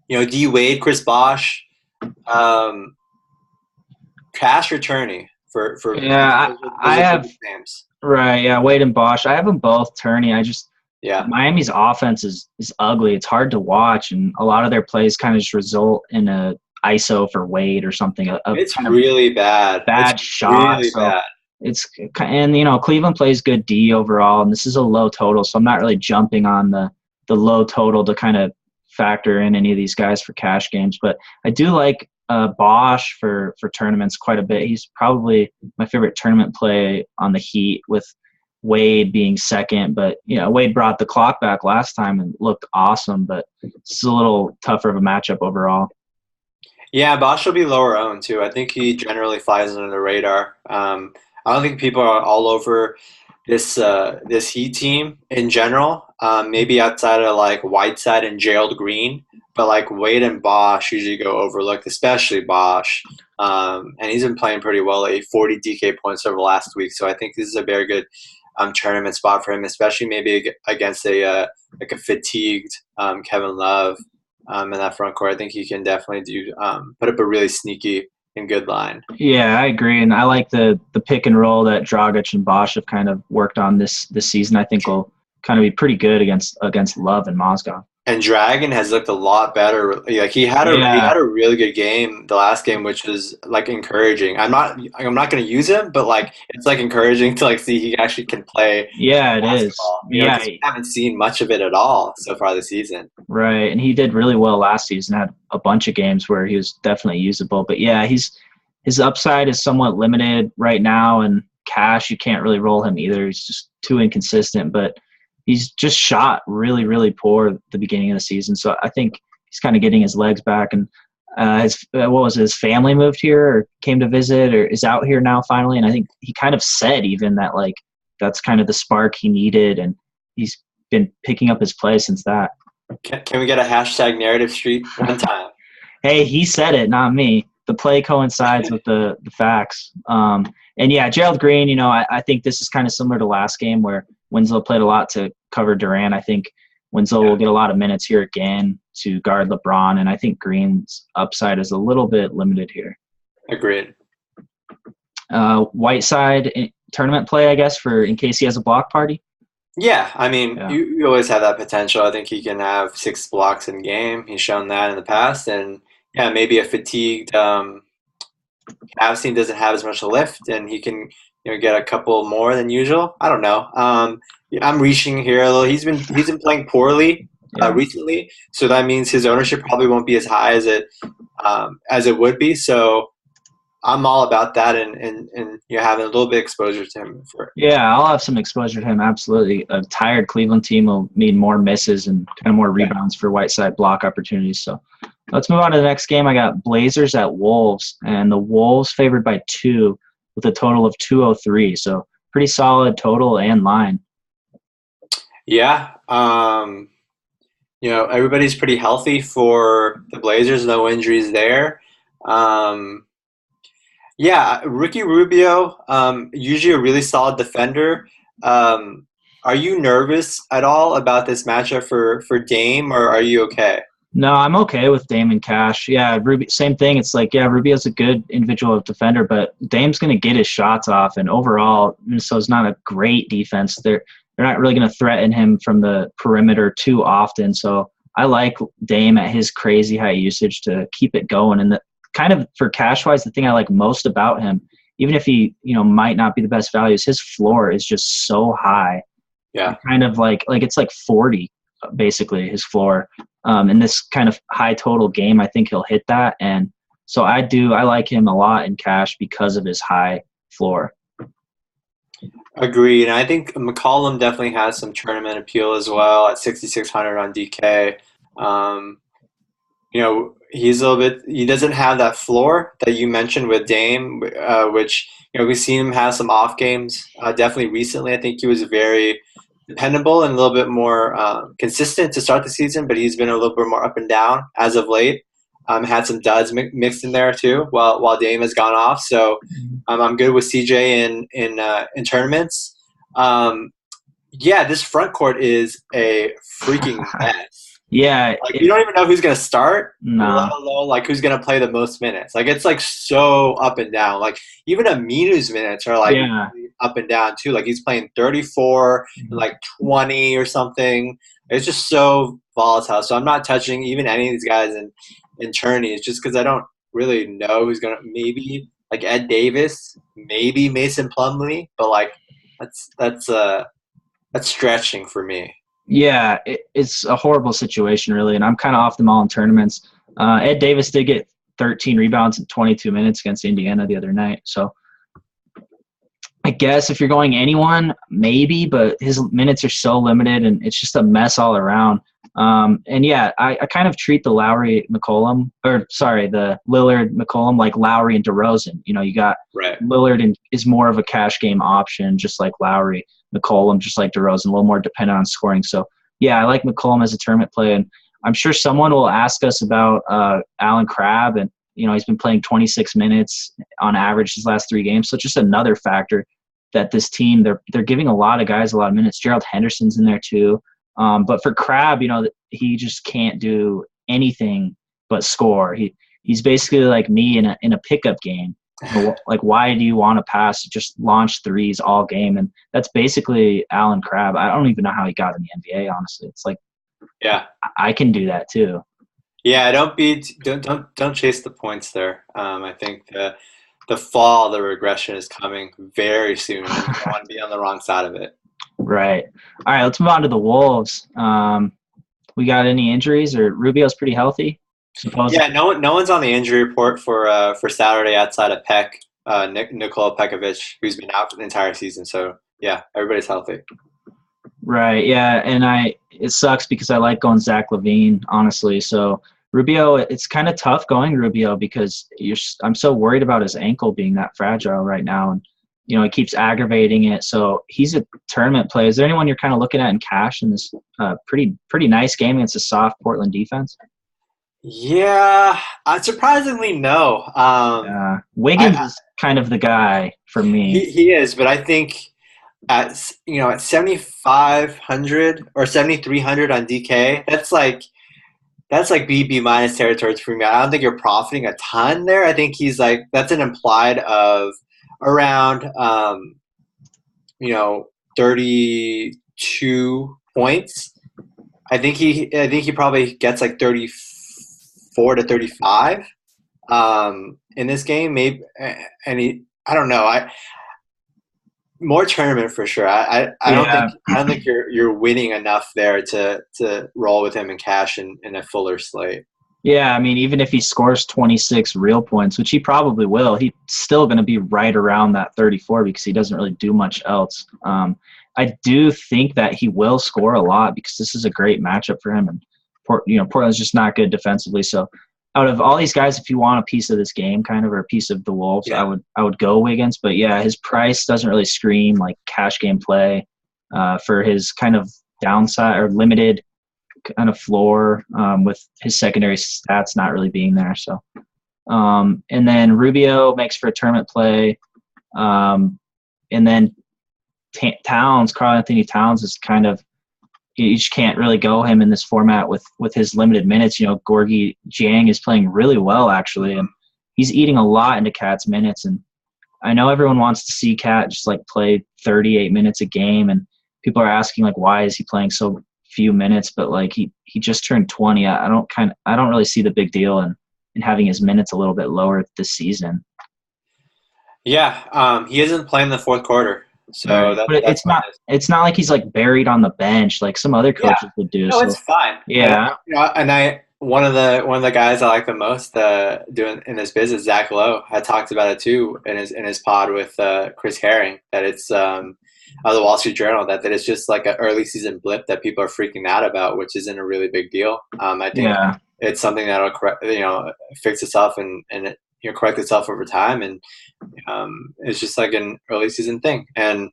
D Wade, Chris Bosh. Um, Cash or Turney for I think Yeah, I those are the have big names. right. Yeah, Wade and Bosch. I have them both. Turney. Yeah, Miami's offense is ugly. It's hard to watch, and a lot of their plays kind of just result in a ISO for Wade or something, a it's kind of really bad. It's bad shot. really So bad. it's and Cleveland plays good D overall, and this is a low total, so I'm not really jumping on the low total to kind of factor in any of these guys for cash games. But I do like Bosch for tournaments quite a bit. He's probably my favorite tournament play on the Heat with Wade being second. But Wade brought the clock back last time and looked awesome, but it's a little tougher of a matchup overall. Yeah, Bosch will be lower owned too. I think he generally flies under the radar. I don't think people are all over this Heat team in general. Maybe outside of like Whiteside and Gerald Green, but like Wade and Bosch usually go overlooked, especially Bosch. And he's been playing pretty well, 40 DK points over the last week. So I think this is a very good tournament spot for him, especially maybe against a like a fatigued Kevin Love in that front court. I think he can definitely do put up a really sneaky and good line. Yeah, I agree, and I like the pick and roll that Dragic and Bosch have kind of worked on this season. I think will kind of be pretty good against Love and Mozgov. And Dragon has looked a lot better. Like he Yeah, had a really good game the last game, which was like encouraging. I'm not going to use him, but like it's like encouraging to like see he actually can play yeah, it is. basketball. Yeah, Because we haven't seen much of it at all so far this season. right, and he did really well last season. Had a bunch of games where he was definitely usable. But yeah, his upside is somewhat limited right now, and cash you can't really roll him either. He's just too inconsistent. But he's just shot really, really poor at the beginning of the season. So I think he's kind of getting his legs back. And what was it, his family moved here or came to visit or is out here now finally. And I think he kind of said even that like that's kind of the spark he needed, and he's been picking up his play since that. Can we get a hashtag narrative street one time? Hey, he said it, not me. The play coincides with the facts. And yeah, Gerald Green, I think this is kind of similar to last game where Winslow played a lot to cover Durant. I think Winslow will get a lot of minutes here again to guard LeBron, and I think Green's upside is a little bit limited here. Agreed. Whiteside tournament play, I guess, for in case he has a block party. Yeah, I mean, Yeah. you always have that potential. I think he can have 6 blocks in game. He's shown that in the past, and yeah, maybe a fatigued Cavs team doesn't have as much lift, and he can get a couple more than usual. I don't know. Yeah, I'm reaching here a little. He's been playing poorly Yeah. recently, so that means his ownership probably won't be as high as it would be. So I'm all about that, and having a little bit of exposure to him for. Yeah, I'll have some exposure to him. Absolutely. A tired Cleveland team will need more misses and kind of more rebounds for Whiteside block opportunities. So let's move on to the next game. I got Blazers at Wolves, and the Wolves favored by 2 with a total of 203. So pretty solid total and line. Yeah. Everybody's pretty healthy for the Blazers. No injuries there. Yeah, Ricky Rubio, usually a really solid defender. Are you nervous at all about this matchup for Dame, or are you okay? No, I'm okay with Dame and Cash. Yeah, same thing. It's like, yeah, Rubio's a good individual defender, but Dame's going to get his shots off. And overall, Minnesota's not a great defense. They're not really going to threaten him from the perimeter too often. So I like Dame at his crazy high usage to keep it going. And kind of for cash-wise, the thing I like most about him, even if he might not be the best values, his floor is just so high. Yeah, Kind of like it's like 40 basically his floor. In this kind of high total game, I think he'll hit that, and so I like him a lot in cash because of his high floor. agreed. And I think McCollum definitely has some tournament appeal as well at 6,600 on DK. he's a little bit. He doesn't have that floor that you mentioned with Dame, which we've seen him have some off games. Definitely recently, I think he was very dependable and a little bit more consistent to start the season, but he's been a little bit more up and down as of late. Had some duds mixed in there too, while Dame has gone off. So I'm good with CJ in tournaments. Yeah, this front court is a freaking mess. Yeah, Like you don't even know who's gonna start, let no. alone like who's gonna play the most minutes. Like it's like so up and down. Like even Aminu's minutes are like Yeah. really up and down too. Like he's playing 34 and like 20 or something. It's just so volatile. So I'm not touching even any of these guys in tourneys just because I don't really know who's gonna maybe like Ed Davis, maybe Mason Plumlee, but like that's stretching for me. Yeah, it's a horrible situation, really, and I'm kind of off them all in tournaments. Ed Davis did get 13 rebounds in 22 minutes against Indiana the other night. So I guess if you're going anyone, maybe, but his minutes are so limited, and it's just a mess all around. And yeah, I kind of treat the the Lillard McCollum like Lowry and DeRozan. You got Right. Lillard is more of a cash game option, just like Lowry. McCollum, just like DeRozan, a little more dependent on scoring. So yeah, I like McCollum as a tournament play, and I'm sure someone will ask us about Alan Crabb, and he's been playing 26 minutes on average his last 3 games. So it's just another factor that this team they're giving a lot of guys a lot of minutes. Gerald Henderson's in there too. But for Crabb, he just can't do anything but score. He's basically like me in a pickup game. Like, why do you want to pass? Just launch threes all game, and that's basically Alan Crabb. I don't even know how he got in the NBA. Honestly, it's like, Yeah. I can do that too. Yeah, don't chase the points there. I think the fall, the regression is coming very soon, and you don't want to be on the wrong side of it. Right. All right. Let's move on to the Wolves. We got any injuries, or Rubio's pretty healthy? Yeah, Supposedly. no one's on the injury report for Saturday outside of Nikola Pekovic, who's been out for the entire season. So yeah, everybody's healthy. Right. Yeah. And it sucks because I like going Zach LaVine, honestly. So Rubio, it's kind of tough going Rubio because I'm so worried about his ankle being that fragile right now. And, he keeps aggravating it. So he's a tournament play. Is there anyone you're kind of looking at in cash in this pretty nice game against a soft Portland defense? Yeah, surprisingly no. Wiggins I is kind of the guy for me. he is, but I think at 7,500 or 7,300 on DK, that's like B minus territory for me. I don't think you're profiting a ton there. I think he's like that's an implied of around 32 points. I think he probably gets like 34 to 35 in this game. Maybe I don't know. More tournament for sure. I Yeah. don't think you're winning enough there to roll with him in cash in a fuller slate. Yeah, I mean, even if he scores 26 real points, which he probably will, he's still going to be right around that 34 because he doesn't really do much else. I do think that he will score a lot because this is a great matchup for him. And Portland's just not good defensively. So out of all these guys, if you want a piece of this game, kind of, or a piece of the Wolves, Yeah. I would go Wiggins. But yeah, his price doesn't really scream like cash game play for his kind of downside or limited kind of floor with his secondary stats not really being there. So, and then Rubio makes for a tournament play. And then Karl Anthony Towns is kind of, you just can't really go him in this format with his limited minutes. Gorgie Jiang is playing really well, actually, and he's eating a lot into Cat's minutes. And I know everyone wants to see Cat just like play 38 minutes a game, and people are asking like, why is he playing so few minutes? But like he just turned 20. I don't really see the big deal in having his minutes a little bit lower this season. Yeah, he isn't playing the fourth quarter, so Right. But that's my it's not like he's like buried on the bench like some other yeah. coaches would do. No, So it's fine. yeah. And I one of the guys I like the most doing in this business, Zach Lowe, had talked about it too in his pod with Chris Herring, that it's of the Wall Street Journal, that it's just like an early season blip that people are freaking out about, which isn't a really big deal. I think Yeah. it's something that'll correct, fix itself and it, correct itself over time. And it's just like an early season thing. And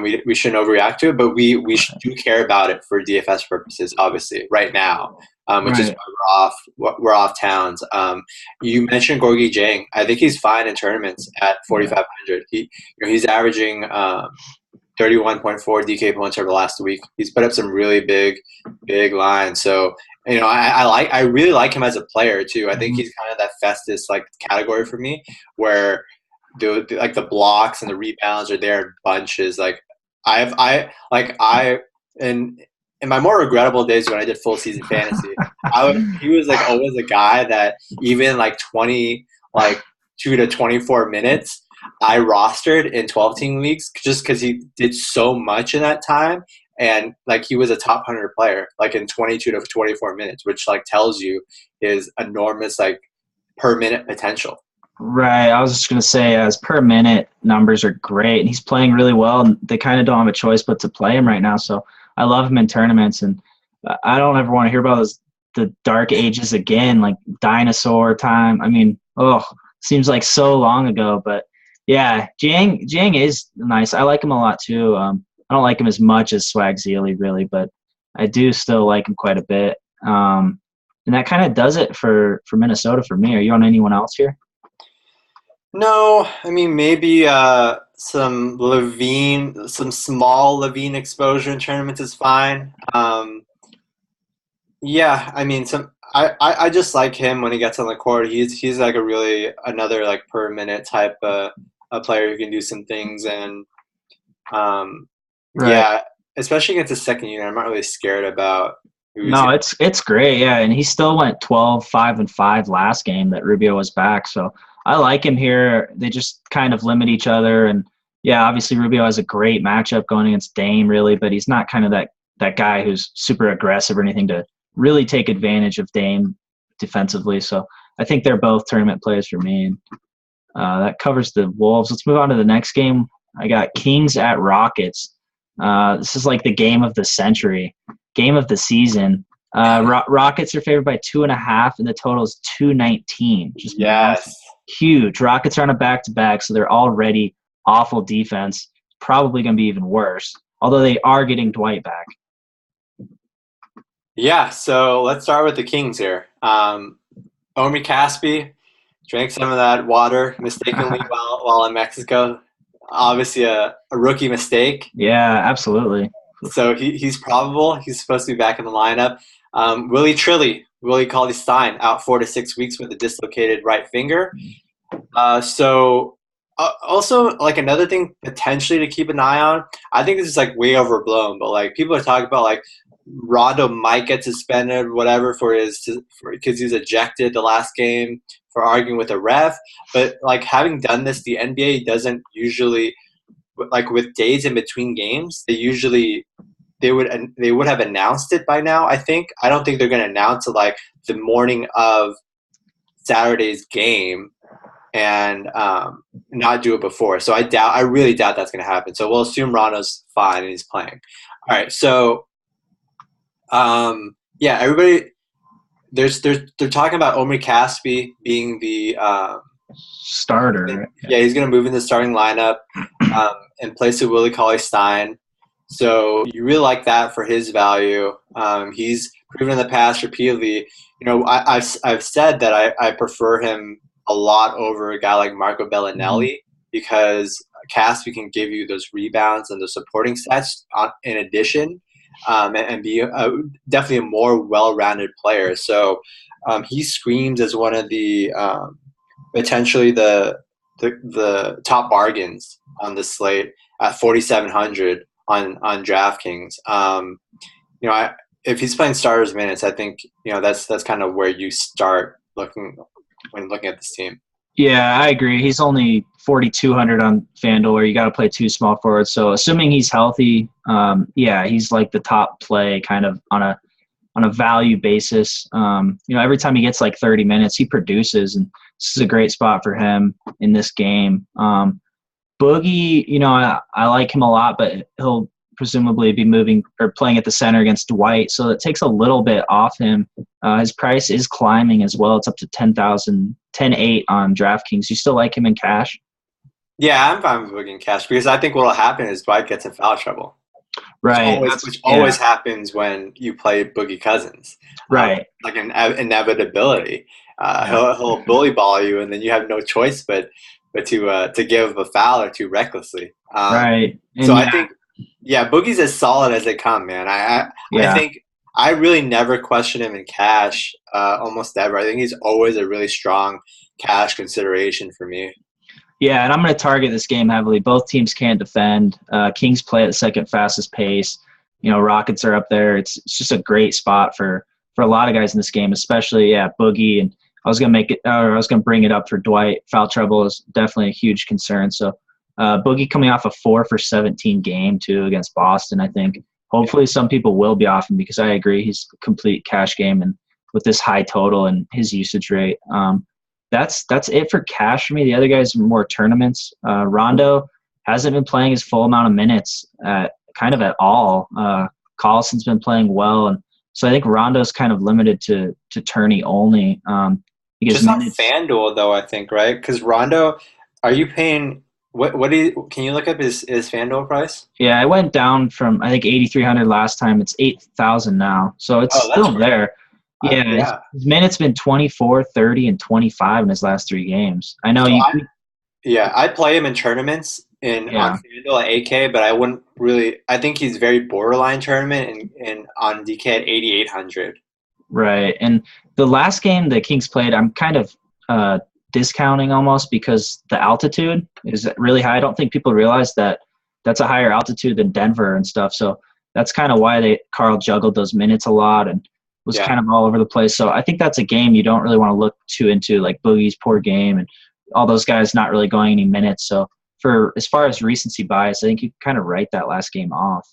we shouldn't overreact to it, but we do care about it for DFS purposes, obviously, right now, which is Right. why we're off towns. You mentioned Gorgie Jang. I think he's fine in tournaments at 4,500. He's averaging 31.4 DK points over the last week. He's put up some really big lines. So I really like him as a player too. I think he's kind of that Festus like category for me, where the blocks and the rebounds are there in bunches. Like in my more regrettable days when I did full season fantasy, he was like always a guy that even like 2 to 24 minutes I rostered in 12-team leagues just because he did so much in that time. And like he was a top 100 player, like in 22 to 24 minutes, which like tells you his enormous like per minute potential. Right. I was just going to say, as per minute numbers are great, and he's playing really well, and they kind of don't have a choice but to play him right now. So I love him in tournaments, and I don't ever want to hear about the dark ages again, like dinosaur time. I mean, seems like so long ago, but yeah, Jiang is nice. I like him a lot too. I don't like him as much as Swag Zealy, really, but I do still like him quite a bit. And that kind of does it for Minnesota for me. Are you on anyone else here? No, I mean maybe some small Levine exposure in tournaments is fine. Yeah, I mean I just like him when he gets on the court. He's like another like per minute type a player who can do some things. And Right. yeah, especially against the second unit, I'm not really scared about who he's No, gonna. it's great, yeah, and he still went 12-5-5 last game that Rubio was back. So I like him here. They just kind of limit each other, and yeah, obviously Rubio has a great matchup going against Dame, really, but he's not kind of that guy who's super aggressive or anything to really take advantage of Dame defensively. So I think they're both tournament players for me. And that covers the Wolves. Let's move on to the next game. I got Kings at Rockets. This is like the game of the century, game of the season. Rockets are favored by 2.5, and the total is 219. Just massive, Yes. huge. Rockets are on a back-to-back, so they're already awful defense. Probably going to be even worse, although they are getting Dwight back. Yeah, so let's start with the Kings here. Omi Caspi drank some of that water mistakenly while in Mexico. Obviously, a rookie mistake. Yeah, absolutely. So he's probable. He's supposed to be back in the lineup. Willie Cauley Stein out 4 to 6 weeks with a dislocated right finger. Also, like another thing potentially to keep an eye on. I think this is like way overblown, but like people are talking about like Rondo might get suspended, or whatever, because he was ejected the last game for arguing with a ref. But like having done this, the NBA doesn't usually, like with days in between games, they would have announced it by now. I don't think they're going to announce it like the morning of Saturday's game and not do it before. So I really doubt that's going to happen. So we'll assume Rondo's fine and he's playing. All right, so. Yeah, everybody. They're talking about Omri Caspi being the Starter. yeah, he's going to move in the starting lineup in place of Willie Cauley Stein. So you really like that for his value. He's proven in the past repeatedly. I've said that I prefer him a lot over a guy like Marco Bellinelli because Caspi can give you those rebounds and the supporting stats in addition. And be definitely a more well-rounded player. So he screams as one of the potentially the top bargains on the slate at 4,700 on DraftKings. If he's playing starters minutes, I think that's kind of where you start looking when looking at this team. Yeah, I agree. He's only 4,200 on FanDuel, where you got to play two small forwards. So assuming he's healthy, yeah, he's like the top play kind of on a value basis. Every time he gets like 30 minutes, he produces, and this is a great spot for him in this game. Boogie, I like him a lot, but he'll presumably be moving or playing at the center against Dwight, so it takes a little bit off him His price is climbing as well. It's up to 10,000, 10.8 on DraftKings. You still like him in cash? Yeah, I'm fine with booking cash because I think what'll happen is Dwight gets in foul trouble, Right. which always happens when you play Boogie Cousins. Right. Like an inevitability. Yeah. He'll bully ball you, and then you have no choice but to give a foul or two recklessly. Right. So And I think, yeah, Boogie's as solid as they come, man. I yeah. think I really never question him in cash, almost ever. I think he's always a really strong cash consideration for me. Yeah, and I'm going to target this game heavily. Both teams can't defend. Kings play at the second fastest pace. Rockets are up there. It's just a great spot for a lot of guys in this game, especially Boogie. And I was going to bring it up for Dwight. Foul trouble is definitely a huge concern. So Boogie coming off a 4 for 17 game too against Boston. I think hopefully some people will be off him because I agree he's a complete cash game, and with this high total and his usage rate. That's it for cash for me. The other guys are more tournaments. Rondo hasn't been playing his full amount of minutes kind of at all. Collison's been playing well, and so I think Rondo's kind of limited to tourney only. Just on FanDuel though, I think, right? Because Rondo, are you paying? What do you? Can you look up his FanDuel price? Yeah, I went down from I think 8,300 last time. It's 8,000 now, so it's still there. Yeah, his minutes been 24, 30, and 25 in his last 3 games. I know I play him in tournaments on FanDuel at 8K, but I wouldn't really. I think he's very borderline tournament and on DK at 8,800. Right, and the last game the Kings played, I'm kind of discounting almost because the altitude is really high. I don't think people realize that that's a higher altitude than Denver and stuff. So that's kind of why Carl juggled those minutes a lot and was kind of all over the place. So I think that's a game you don't really want to look too into, like Boogie's poor game and all those guys not really going any minutes. So for as far as recency bias, I think you kind of write that last game off.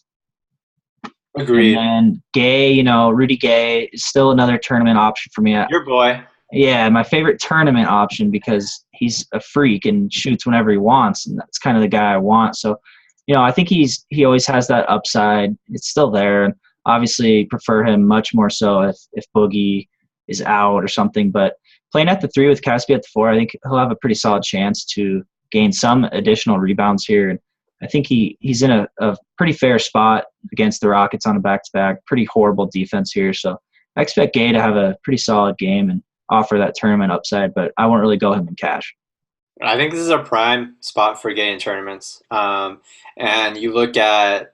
Agreed. And then Gay, Rudy Gay is still another tournament option for me. Your boy. Yeah, my favorite tournament option because he's a freak and shoots whenever he wants, and that's kind of the guy I want. So, I think he always has that upside. It's still there, and obviously prefer him much more so if Boogie is out or something. But playing at the 3 with Caspi at the 4, I think he'll have a pretty solid chance to gain some additional rebounds here. And I think he's in a pretty fair spot against the Rockets on a back-to-back. Pretty horrible defense here, so I expect Gay to have a pretty solid game and offer that tournament upside, but I won't really go him in cash. I think this is a prime spot for Gay in tournaments. And you look at,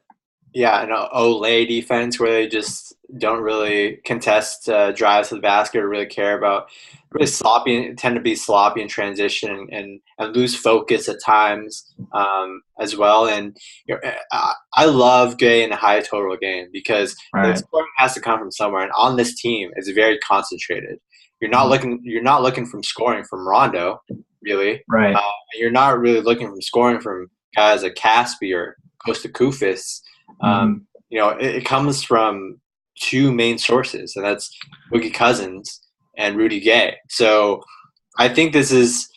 an Olay defense where they just don't really contest drives to the basket or really care about really tend to be sloppy in transition and lose focus at times as well. And I love Gay in a high total game because the scoring has to come from somewhere. And on this team, it's very concentrated. You're not looking from scoring from Rondo, really. Right. You're not really looking from scoring from guys like Caspi or Costa Koufis. It comes from 2 main sources, and that's Boogie Cousins and Rudy Gay. So I think this is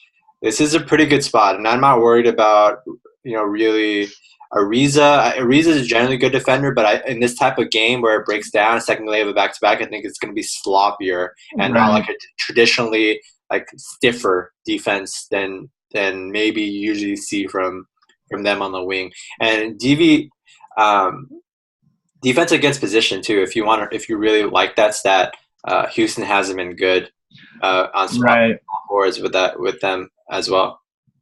a pretty good spot, and I'm not worried about really Ariza. Ariza is a generally good defender, but in this type of game where it breaks down, second leg of a back-to-back, I think it's going to be sloppier and not like a traditionally like stiffer defense than maybe you usually see from them on the wing. And DV defense against position too. If you really like that stat, Houston hasn't been good on spot boards with them as well.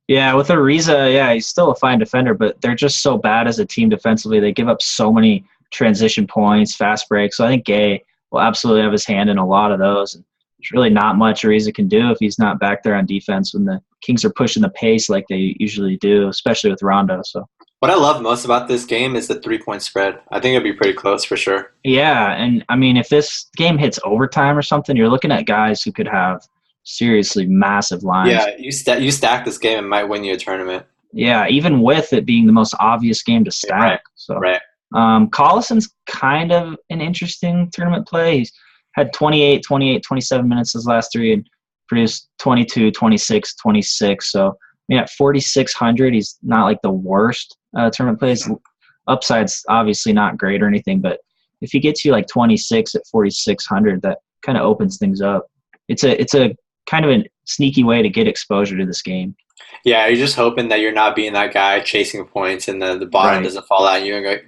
Yeah, with Ariza, he's still a fine defender, but they're just so bad as a team defensively. They give up so many transition points, fast breaks. So I think Gay will absolutely have his hand in a lot of those. And there's really not much Ariza can do if he's not back there on defense when the Kings are pushing the pace like they usually do, especially with Rondo. So what I love most about this game is the 3-point spread. I think it'll be pretty close for sure. Yeah, and I mean, if this game hits overtime or something, you're looking at guys who could have seriously massive lines. Yeah, you stack this game, it might win you a tournament. Yeah, even with it being the most obvious game to stack. Collison's kind of an interesting tournament play. He's had 28, 27 minutes his last 3 and produced 22, 26, 26. So, I mean, at 4,600, he's not like the worst tournament plays. Upside's obviously not great or anything, but if he gets you like 26 at 4,600, kind of opens things up. It's a kind of a sneaky way to get exposure to this game. Yeah, you're just hoping that you're not being that guy chasing points and the bottom Right. doesn't fall out and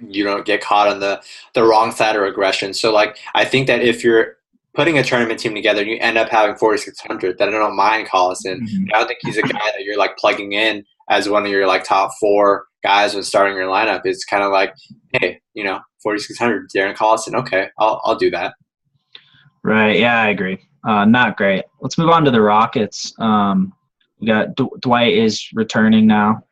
you don't get caught on the wrong side of regression. So like I think that if you're putting a tournament team together and you end up having 4,600, then I don't mind Collison. Mhm. I don't think he's a guy that you're like plugging in as one of your like top 4 guys when starting your lineup. It's kind of like, hey, 4,600, Darren Collison. Okay, I'll do that. Right. Yeah, I agree. Not great. Let's move on to the Rockets. We got Dwight is returning now.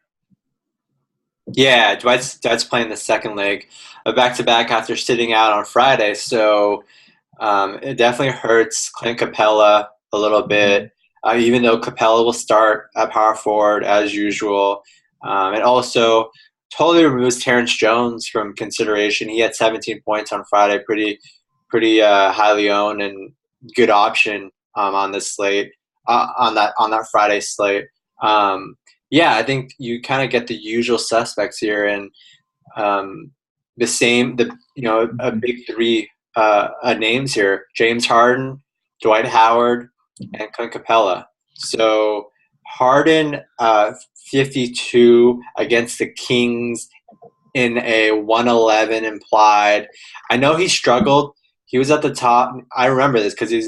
Yeah, Dwight's playing the second leg, a back-to-back after sitting out on Friday. So it definitely hurts Clint Capella a little bit, even though Capella will start at power forward as usual. And also totally removes Terrence Jones from consideration. He had 17 points on Friday, pretty highly owned and good option on this slate, on that Friday slate. Yeah, I think you kind of get the usual suspects here, and a big 3 names here: James Harden, Dwight Howard, and Clint Capella. So Harden, 52 against the Kings in a 111 implied. I know he struggled. He was at the top. I remember this because he was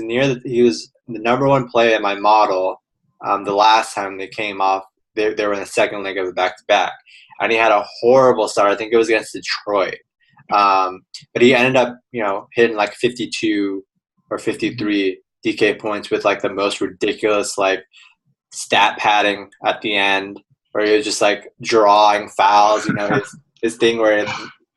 the number 1 play in my model the last time they came off. They were in the second leg of the back-to-back. And he had a horrible start. I think it was against Detroit. But he ended up, hitting like 52 or 53 DK points with like the most ridiculous like stat padding at the end, where he was just like drawing fouls, his thing where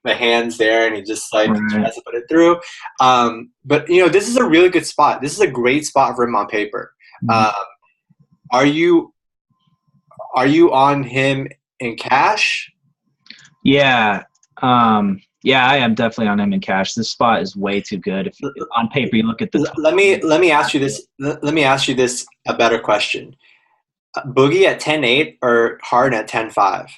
the hand's there and he just like tries to put it through. But this is a really good spot. This is a great spot for him on paper. Are you on him in cash? Yeah. Yeah, I am definitely on him in cash. This spot is way too good. If on paper you look at the let me ask you this. Let me ask you this a better question. Boogie at 10.8 or Harden at 10.5?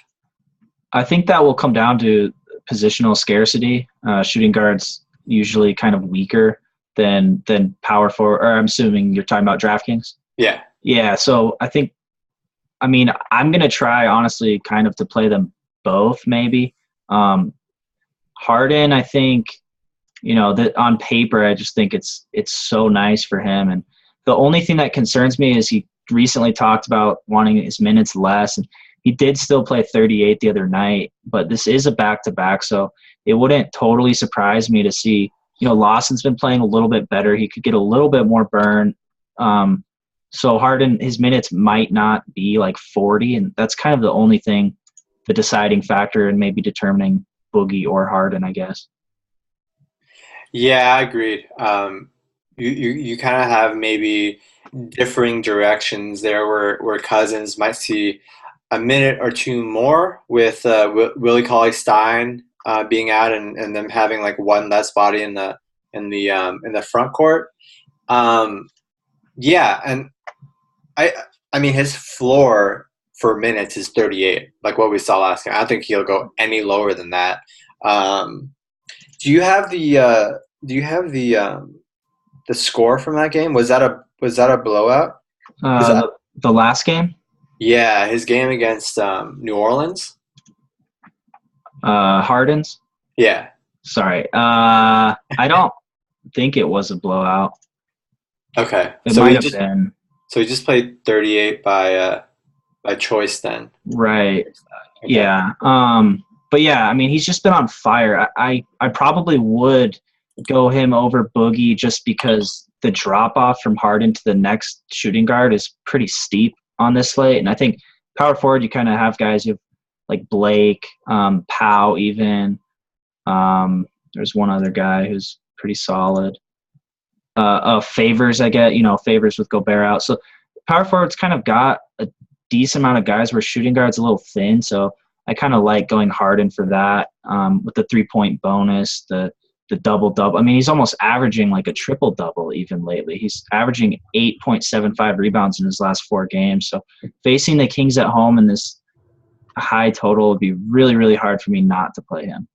I think that will come down to positional scarcity. Shooting guards usually kind of weaker than power forward. Or I'm assuming you're talking about DraftKings. Yeah. Yeah. So I'm gonna try honestly kind of to play them both maybe. Harden, I think, that on paper, I just think it's so nice for him. And the only thing that concerns me is he recently talked about wanting his minutes less, and he did still play 38 the other night. But this is a back-to-back, so it wouldn't totally surprise me to see. Lawson's been playing a little bit better. He could get a little bit more burn. So Harden, his minutes might not be like 40, and that's kind of the only thing, the deciding factor in maybe determining Boogie or Harden, I guess. Yeah, I agreed. You kind of have maybe differing directions there, where Cousins might see a minute or two more with Willie Cauley-Stein being out and them having like one less body in the front court. Yeah, and I mean his floor for minutes is 38, like what we saw last game. I don't think he'll go any lower than that. Do you have the score from that game? Was that a blowout? The last game? Yeah, his game against New Orleans. Harden's? Yeah. Sorry. I don't think it was a blowout. Okay. It might have been. So he just played 38 by choice then. Right. Okay. Yeah. But yeah, I mean, he's just been on fire. I probably would go him over Boogie just because the drop off from Harden to the next shooting guard is pretty steep on this slate. And I think power forward, you kind of have guys who like Blake, Powell even. There's one other guy who's pretty solid. Favors, I get, Favors with Gobert out. So power forward's kind of got a decent amount of guys where shooting guard's a little thin. So I kind of like going Harden for that with the 3-point bonus, the double-double. I mean, he's almost averaging like a triple-double even lately. He's averaging 8.75 rebounds in his last 4 games. So facing the Kings at home in this high total would be really, really hard for me not to play him.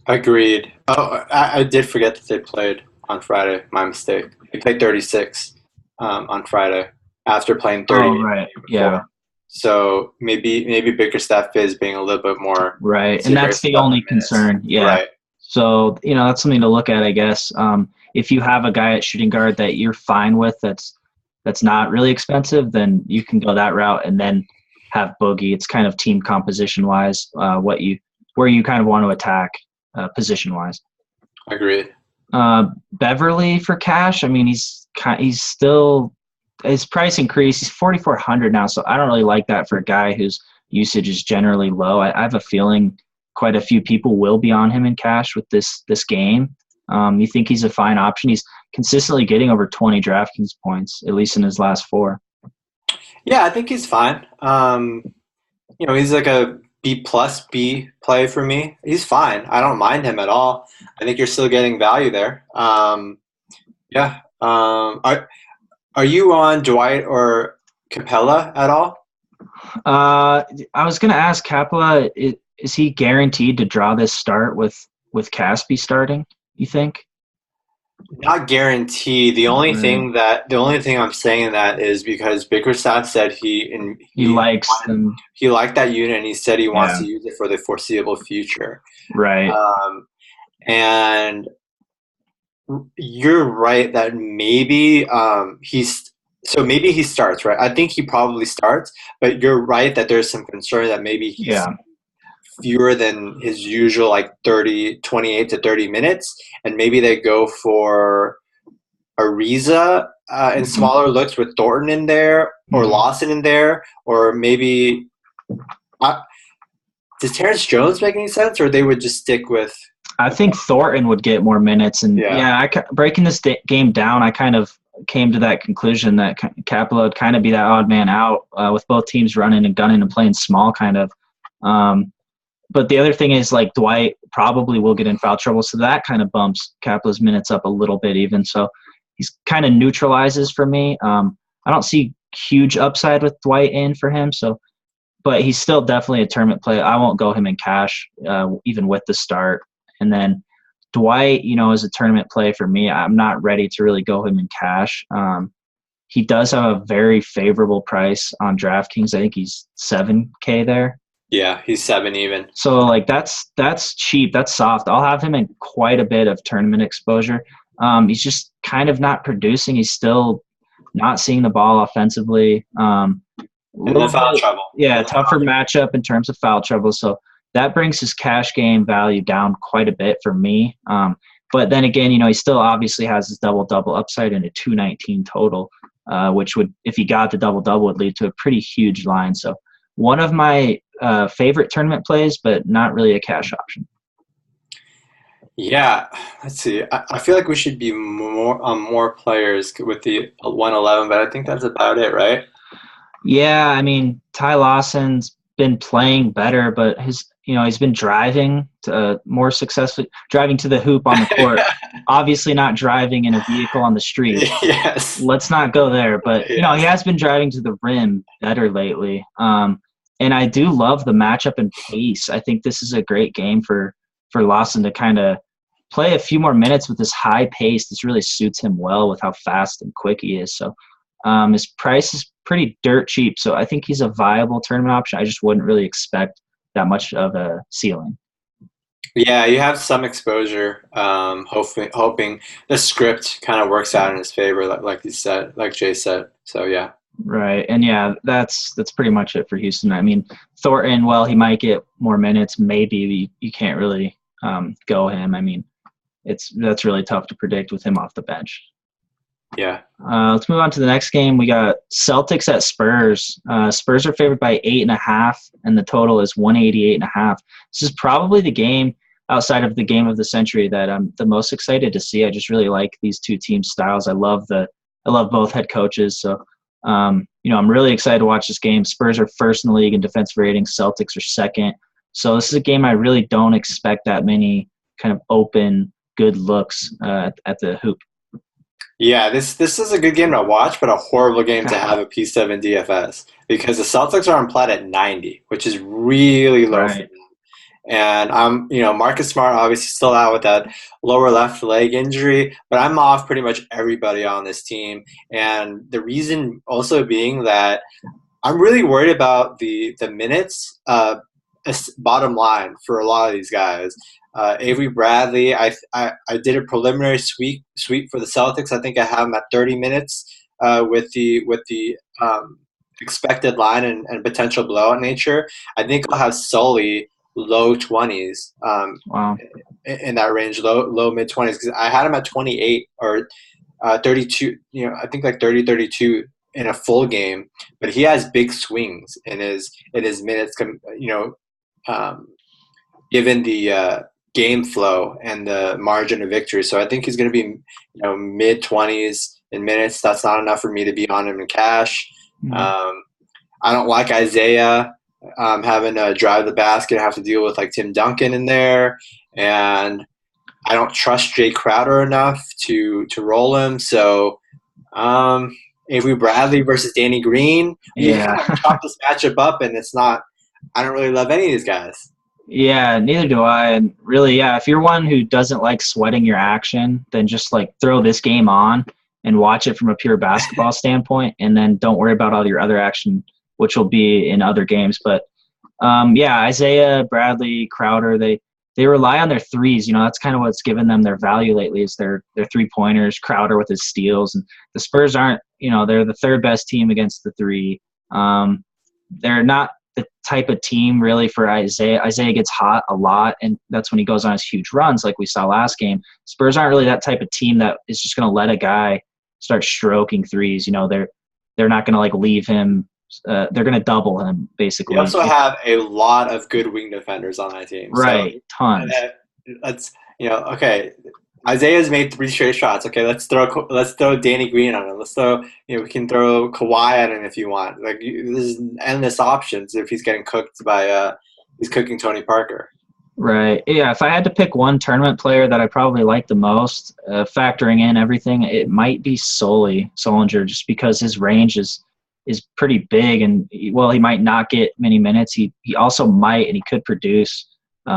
Agreed. Oh, I did forget that they played on Friday. My mistake. He played 36 on Friday after playing Oh, 38 right. before. Yeah. So maybe Bickerstaff is being a little bit more Right. And that's serious the about the only minutes. concern. Yeah. Right. So, that's something to look at, I guess. If you have a guy at shooting guard that you're fine with that's not really expensive, then you can go that route and then have Boogie. It's kind of team composition wise, where you kind of want to attack position wise. Agreed. Beverly for cash. I mean, he's still his price increased. He's 4,400 now, so I don't really like that for a guy whose usage is generally low. I have a feeling quite a few people will be on him in cash with this game. You think he's a fine option? He's consistently getting over 20 DraftKings points, at least in his last 4. Yeah, I think he's fine. He's like a B+ B play for me. He's fine. I don't mind him at all. I think you're still getting value there. Yeah. Are you on Dwight or Capella at all? I was going to ask Capella, is he guaranteed to draw this start with Caspi starting, you think? Not guaranteed. The only Right. thing I'm saying that is because Bickerstaff said He likes them. he liked that unit and he said he wants Yeah. to use it for the foreseeable future. Right. And you're right that maybe maybe he starts, right? I think he probably starts, but you're right that there's some concern that maybe he's Yeah. fewer than his usual, like 28 to 30 minutes, and maybe they go for Ariza in smaller looks with Thornton in there or Lawson in there, or maybe does Terrence Jones make any sense, or they would just stick with? I think Thornton would get more minutes, and breaking this game down, I kind of came to that conclusion that Capella would kind of be that odd man out with both teams running and gunning and playing small, kind of. But the other thing is, like, Dwight probably will get in foul trouble, so that kind of bumps Capella's minutes up a little bit even. So he's kind of neutralizes for me. I don't see huge upside with Dwight in for him, but he's still definitely a tournament play. I won't go him in cash, even with the start. And then Dwight, is a tournament play for me. I'm not ready to really go him in cash. He does have a very favorable price on DraftKings. I think he's $7K there. Yeah, he's 7 even. So, like, that's cheap. That's soft. I'll have him in quite a bit of tournament exposure. He's just kind of not producing. He's still not seeing the ball offensively. And the foul trouble. Yeah, tougher matchup in terms of foul trouble. So that brings his cash game value down quite a bit for me. But then again, he still obviously has his double-double upside in a 219 total, which would, if he got the double-double, would lead to a pretty huge line. So one of my favorite tournament plays, but not really a cash option. Yeah, let's see. I feel like we should be more players with the 111, but I think that's about it, right? Yeah, I mean, Ty Lawson's been playing better, but he's been driving to more successfully, driving to the hoop on the court. Obviously not driving in a vehicle on the street. Yes. Let's not go there. But, he has been driving to the rim better lately. And I do love the matchup and pace. I think this is a great game for Lawson to kind of play a few more minutes with this high pace. This really suits him well with how fast and quick he is. So his price is pretty dirt cheap. So I think he's a viable tournament option. I just wouldn't really expect that much of a ceiling. Yeah, you have some exposure. Hoping the script kind of works out in his favor, like you said, like Jay said. So yeah. Right. And yeah, that's pretty much it for Houston. I mean, Thornton, well, he might get more minutes. Maybe you can't really go him. I mean, that's really tough to predict with him off the bench. Yeah. Let's move on to the next game. We got Celtics at Spurs. Spurs are favored by 8.5, and the total is 188.5. This is probably the game outside of the game of the century that I'm the most excited to see. I just really like these two team styles. I love both head coaches. So, I'm really excited to watch this game. Spurs are first in the league in defensive rating. Celtics are second. So this is a game I really don't expect that many kind of open, good looks at the hoop. Yeah, this is a good game to watch, but a horrible game to have a piece of in DFS because the Celtics are implied at 90, which is really low for them. And Marcus Smart obviously still out with that lower left leg injury, but I'm off pretty much everybody on this team. And the reason also being that I'm really worried about the minutes, bottom line for a lot of these guys. Avery Bradley, I did a preliminary sweep for the Celtics. I think I have him at 30 minutes with the expected line and potential blowout nature. I think I'll have Sully low 20s, Wow. in that range, low mid 20s, because I had him at 28 or 32. I think like 30, 32 in a full game, but he has big swings in his minutes. Given the game flow and the margin of victory, so I think he's going to be mid 20s in minutes. That's not enough for me to be on him in cash. Mm-hmm. I don't like Isaiah having to drive the basket, have to deal with like Tim Duncan in there, and I don't trust Jay Crowder enough to roll him. So Avery Bradley versus Danny Green, you kind of Yeah. chop this matchup up, and it's not. I don't really love any of these guys. Yeah, neither do I. And really, yeah, if you're one who doesn't like sweating your action, then just like throw this game on and watch it from a pure basketball standpoint, and then don't worry about all your other action, which will be in other games. But yeah, Isaiah, Bradley, Crowder, they rely on their threes. That's kind of what's given them their value lately is their 3-pointers, Crowder with his steals. And the Spurs aren't, they're the third best team against the three. They're not the type of team really for Isaiah. Isaiah gets hot a lot, and that's when he goes on his huge runs like we saw last game. Spurs aren't really that type of team that is just going to let a guy start stroking threes. They're not going to like leave him. They're going to double him basically. We also have a lot of good wing defenders on that team. Right, So tons. let's okay. Isaiah's made 3 straight shots. Okay, let's throw Danny Green on him. Let's throw we can throw Kawhi at him if you want. Like there's endless options if he's getting cooked by he's cooking Tony Parker. Right. Yeah. If I had to pick one tournament player that I probably like the most, factoring in everything, it might be Solinger, just because his range is pretty big, and he might not get many minutes. He also might, and he could produce.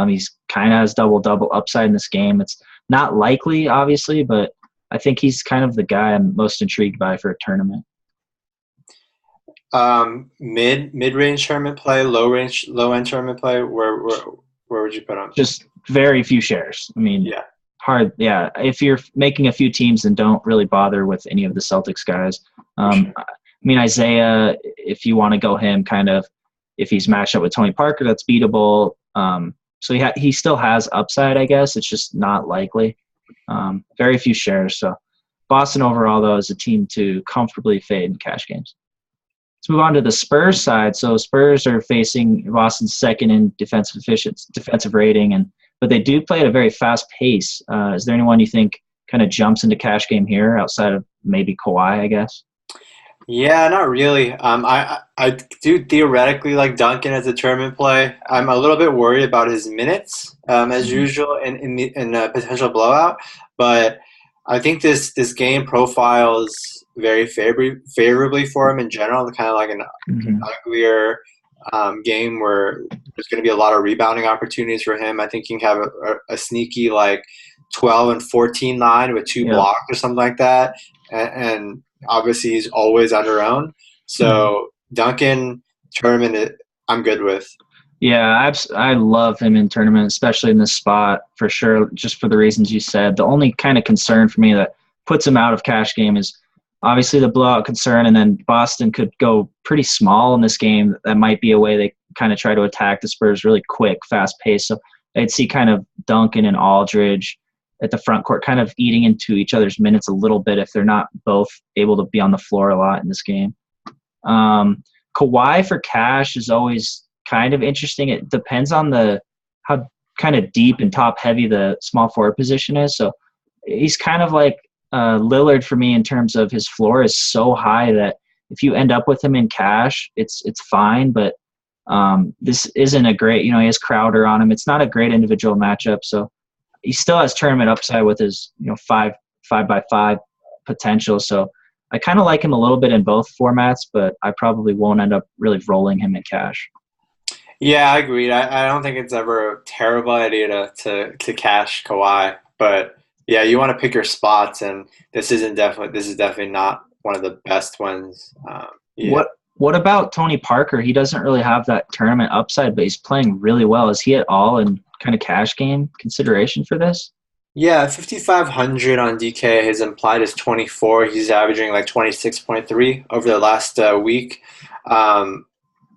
He's kind of has double upside in this game. It's not likely, obviously, but I think he's kind of the guy I'm most intrigued by for a tournament. Mid range tournament play, low end tournament play. Where would you put him? Just very few shares. I mean, yeah, hard. Yeah, if you're making a few teams, then don't really bother with any of the Celtics guys. Sure. I mean, Isaiah, if you want to go him, kind of, if he's matched up with Tony Parker, that's beatable. So he still has upside, I guess. It's just not likely. Very few shares. So Boston overall, though, is a team to comfortably fade in cash games. Let's move on to the Spurs side. So Spurs are facing Boston's second in defensive rating, but they do play at a very fast pace. Is there anyone you think kind of jumps into cash game here outside of maybe Kawhi, I guess? Yeah, not really. I do theoretically like Duncan as a tournament play. I'm a little bit worried about his minutes, as usual, in a potential blowout. But I think this game profiles very favorably for him in general. Kind of like an uglier game where there's going to be a lot of rebounding opportunities for him. I think he can have a sneaky like 12 and 14 line with 2 blocks or something like that, and obviously he's always under own. So Duncan tournament, I'm good with. Yeah, I love him in tournament, especially in this spot for sure, just for the reasons you said. The only kind of concern for me that puts him out of cash game is obviously the blowout concern, and then Boston could go pretty small in this game. That might be a way they kind of try to attack the Spurs really quick, fast pace. So I'd see kind of Duncan and Aldridge at the front court kind of eating into each other's minutes a little bit if they're not both able to be on the floor a lot in this game. Kawhi for cash is always kind of interesting. It depends on how kind of deep and top heavy the small forward position is. So he's kind of like Lillard for me in terms of his floor is so high that if you end up with him in cash, it's fine. But this isn't a great, he has Crowder on him. It's not a great individual matchup. So he still has tournament upside with his, 5x5 potential. So I kind of like him a little bit in both formats, but I probably won't end up really rolling him in cash. Yeah, I agree. I don't think it's ever a terrible idea to cash Kawhi, but yeah, you want to pick your spots, and this is definitely not one of the best ones. Yeah, What about Tony Parker? He doesn't really have that tournament upside, but he's playing really well. Is he at all in kind of cash game consideration for this? yeah, 5,500 on DK. His implied is 24. He's averaging like 26.3 over the last week. Um,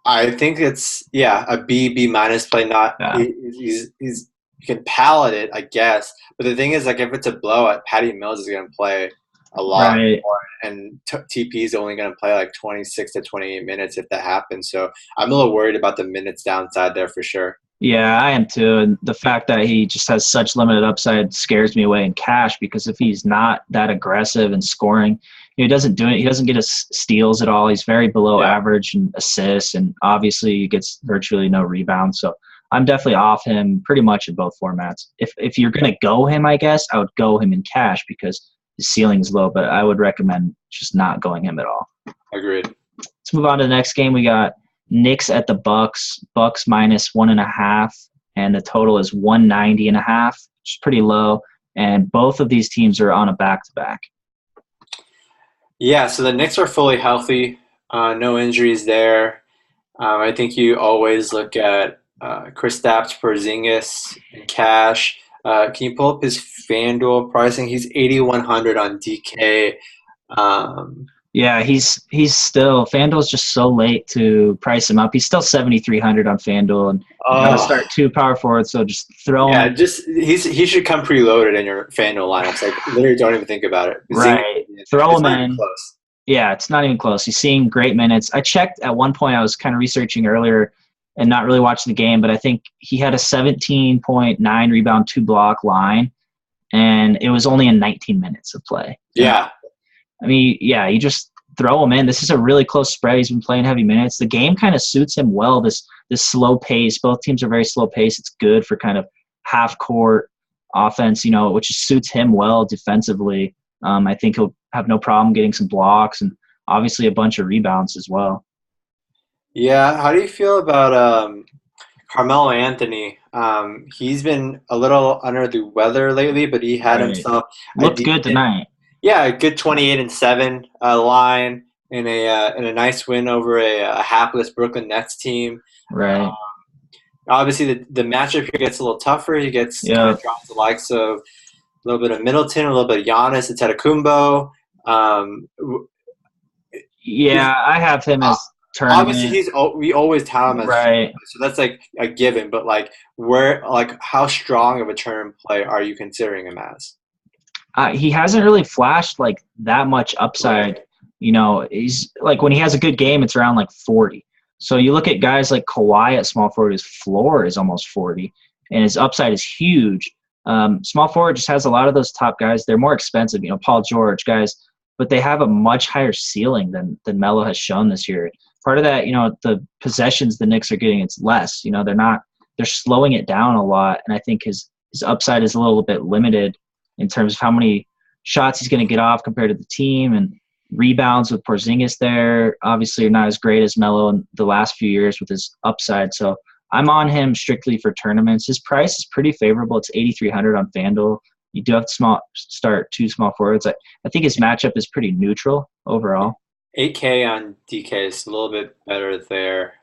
I think it's a B minus play. Not Yeah. he's you can palette it, I guess. But the thing is, like, if it's a blowout, Patty Mills is going to play a lot Right. more, and TP is only going to play like 26 to 28 minutes if that happens. So I'm a little worried about the minutes downside there for sure. Yeah, I am too. And the fact that he just has such limited upside scares me away in cash because if he's not that aggressive and scoring, he doesn't do it. He doesn't get his steals at all. He's very below Yeah, average in assists, and obviously he gets virtually no rebounds. So I'm definitely off him pretty much in both formats. If you're gonna go him, I guess I would go him in cash because his ceiling is low. But I would recommend just not going him at all. agreed. Let's move on to the next game. We got Knicks at the Bucks. Bucks minus 1.5, and the total is 190.5, which is pretty low. And both of these teams are on a back-to-back. Yeah, so the Knicks are fully healthy, no injuries there. I think you always look at Kristaps Porzingis and cash. Can you pull up his FanDuel pricing? He's 8,100 on DK. Um, Yeah, he's still FanDuel's just so late to price him up. He's still 7,300 on FanDuel, and you got to oh, start two power forwards. So just throw yeah, him just he should come preloaded in your FanDuel lineups. Like, literally, don't even think about it. Zing, right. Throw it's him not even in. close. Yeah, it's not even close. He's seeing great minutes. I checked at one point. I was kind of researching earlier and not really watching the game, but I think he had a 17.9 rebound, 2 block line, and it was only in 19 minutes of play. And Yeah, I mean, yeah, you just throw him in. This is a really close spread. He's been playing heavy minutes. The game kind of suits him well. This slow pace. Both teams are very slow pace. It's good for kind of half court offense, which suits him well defensively. I think he'll have no problem getting some blocks and obviously a bunch of rebounds as well. yeah. How do you feel about Carmelo Anthony? He's been a little under the weather lately, but he had Right. himself a Looked good decent, tonight. yeah, a good 28-7 line in a nice win over a hapless Brooklyn Nets team. Right. Obviously, the matchup here gets a little tougher. He gets kind Yeah. of draws the likes of a little bit of Middleton, a little bit of Giannis, Antetokounmpo. Um, he's Yeah, I have him as obviously tournament. we always tout him as a tournament Right. play, so that's like a given. But like, where like how strong of a tournament play are you considering him as? He hasn't really flashed like that much Right. upside. He's like when he has a good game, it's around like 40. So you look at guys like Kawhi at small forward, his floor is almost 40, and his upside is huge. Small forward just has a lot of those top guys. They're more expensive, Paul George guys, but they have a much higher ceiling than Melo has shown this year. Part of that, the possessions the Knicks are getting, it's less. They're slowing it down a lot, and I think his upside is a little bit limited in terms of how many shots he's going to get off compared to the team and rebounds with Porzingis there. Obviously, are not as great as Melo in the last few years with his upside. So I'm on him strictly for tournaments. His price is pretty favorable. It's 8,300 on FanDuel. You do have to start two small forwards. I think his matchup is pretty neutral overall. 8K on DK is a little bit better there.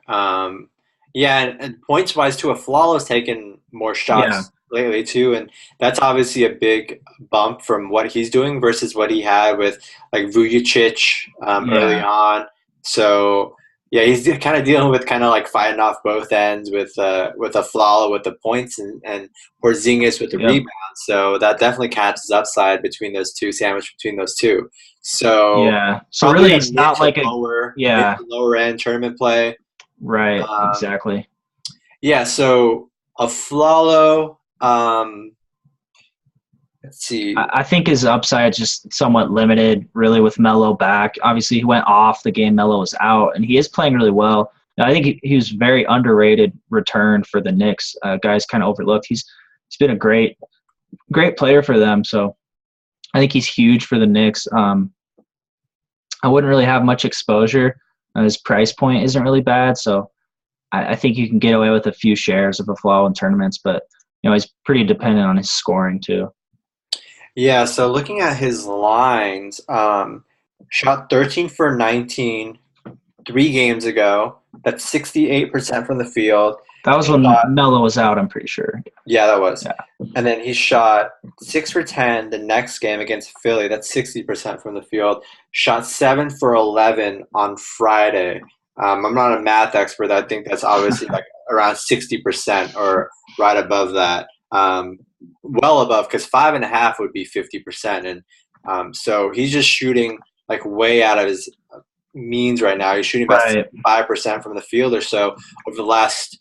Yeah, and points wise too, a flawless taken more Yeah, shots lately too, and that's obviously a big bump from what he's doing versus what he had with like Vujicic early yeah, on. So yeah, he's kind of dealing with kind of like fighting off both ends with a Flala with the points and Porzingis with the yep, rebounds. So that definitely catches upside between those two, sandwich between those two. So yeah. So probably really, a it's not like a mid yeah, to lower end tournament play. right, Um, exactly. yeah, so a Flalo. Let's see. I think his upside is just somewhat limited, really, with Melo back. Obviously, he went off the game Melo was out, and he is playing really well. Now, I think he was very underrated return for the Knicks. Guys kind of overlooked. He's been a great player for them. So I think he's huge for the Knicks. I wouldn't really have much exposure. His price point isn't really bad, so I think you can get away with a few shares of Aflalo in tournaments, but he's pretty dependent on his scoring too. Yeah, so looking at his lines, shot 13 for 19 3 games ago. That's 68% from the field. That was when Shot, Melo was out, I'm pretty sure. yeah, that was. Yeah. And then he shot 6 for 10 the next game against Philly. That's 60% from the field. Shot 7 for 11 on Friday. I'm not a math expert. I think that's obviously like around 60% or right above that. Well above, because 5.5 would be 50%. And so he's just shooting like way out of his means right now. He's shooting about Right. 5% from the field or so over the last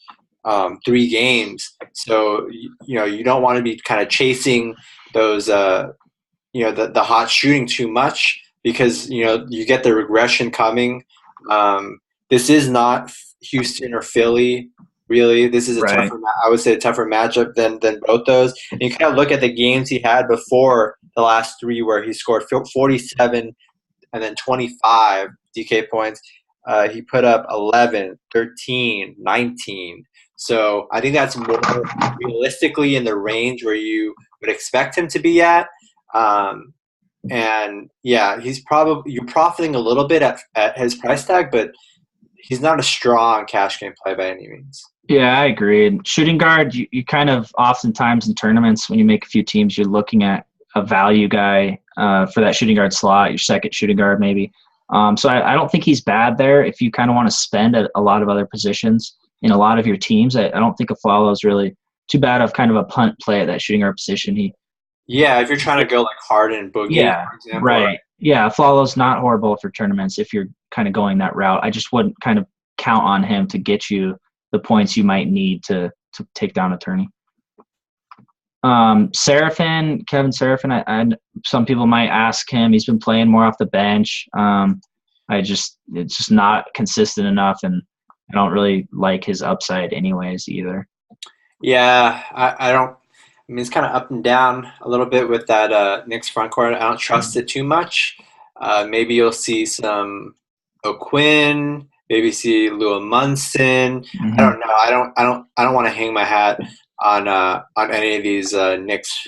3 games. So you don't want to be kind of chasing those the hot shooting too much, because you get the regression coming. This is not Houston or Philly. Really, this is a Right. tougher. I would say a tougher matchup than both those. And you kind of look at the games he had before the last 3, where he scored 47 and then 25 DK points. He put up 11, 13, 19. So I think that's more realistically in the range where you would expect him to be at. And yeah, you're profiting a little bit at his price tag, but he's not a strong cash game play by any means. Yeah, I agree. And shooting guard, you kind of oftentimes in tournaments when you make a few teams, you're looking at a value guy for that shooting guard slot, your second shooting guard maybe. So I don't think he's bad there if you kind of want to spend a lot of other positions in a lot of your teams. I don't think Aflalo is really too bad of kind of a punt play at that shooting guard position. Yeah, if you're trying to go like Harden and Boogie, Yeah, for example. right. Yeah, Aflalo's not horrible for tournaments if you're kind of going that route. I just wouldn't kind of count on him to get you the points you might need to take down a tourney. Kevin Seraphin, some people might ask him. He's been playing more off the bench. It's just not consistent enough, and I don't really like his upside anyways either. Yeah, I don't. I mean, it's kind of up and down a little bit with that Knicks front court. I don't trust it too much. Maybe you'll see some O'Quinn. Maybe see Lua Munson. I Mm-hmm. don't know. I don't want to hang my hat on any of these Knicks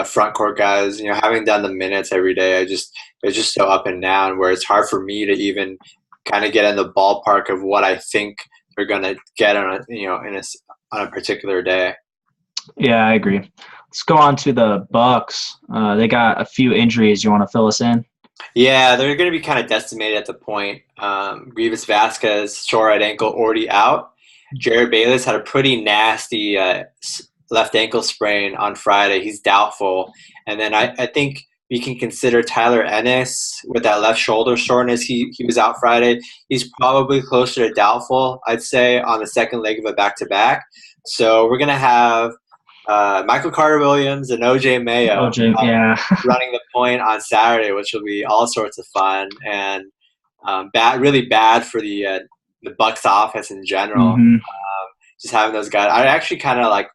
front court guys. Having done the minutes every day, it's just so up and down where it's hard for me to even kind of get in the ballpark of what I think they're gonna get on a particular day. Yeah, I agree. Let's go on to the Bucks. They got a few injuries. You want to fill us in? Yeah, they're going to be kind of decimated at the point. Grievous Vasquez, sore right ankle, already out. Jared Bayless had a pretty nasty left ankle sprain on Friday. He's doubtful. And then I think we can consider Tyler Ennis with that left shoulder soreness. He was out Friday. He's probably closer to doubtful, I'd say, on the second leg of a back-to-back. So we're going to have Michael Carter-Williams and OJ Mayo OJ, yeah. running the point on Saturday, which will be all sorts of fun and really bad for the Bucks offense in general. Mm-hmm. Just having those guys, I actually kind of like,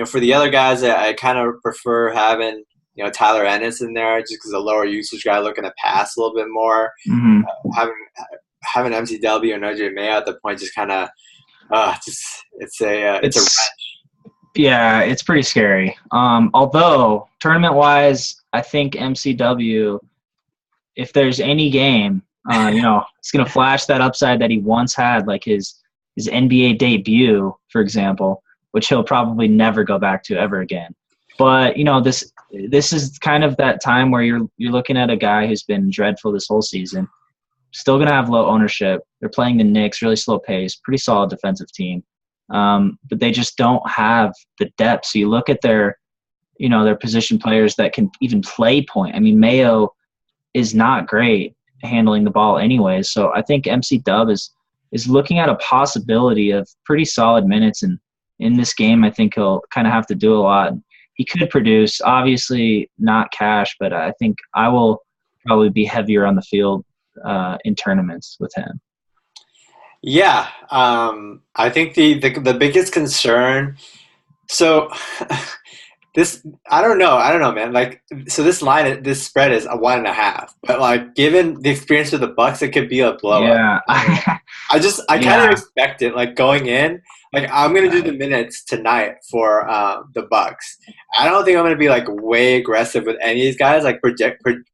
for the other guys, I kind of prefer having Tyler Ennis in there just because a lower usage guy looking to pass a little bit more. Mm-hmm. Having MCW and OJ Mayo at the point just kind of it's a wrench. Yeah, it's pretty scary. Although tournament-wise, I think MCW, if there's any game, it's gonna flash that upside that he once had, like his NBA debut, for example, which he'll probably never go back to ever again. But this is kind of that time where you're looking at a guy who's been dreadful this whole season, still gonna have low ownership. They're playing the Knicks, really slow pace, pretty solid defensive team. But they just don't have the depth. So you look at their position players that can even play point. I mean, Mayo is not great handling the ball anyways. So I think MC Dub is looking at a possibility of pretty solid minutes. And in this game, I think he'll kind of have to do a lot. He could produce, obviously not cash, but I think I will probably be heavier on the field in tournaments with him. Yeah, I think the biggest concern. So This I don't know, man. Like, so this spread is a 1.5, but like, given the experience with the Bucks, it could be a blowout. Yeah. I kind of Yeah. expect it. Like going in, like I'm gonna do the minutes tonight for the Bucks. I don't think I'm gonna be like way aggressive with any of these guys. Like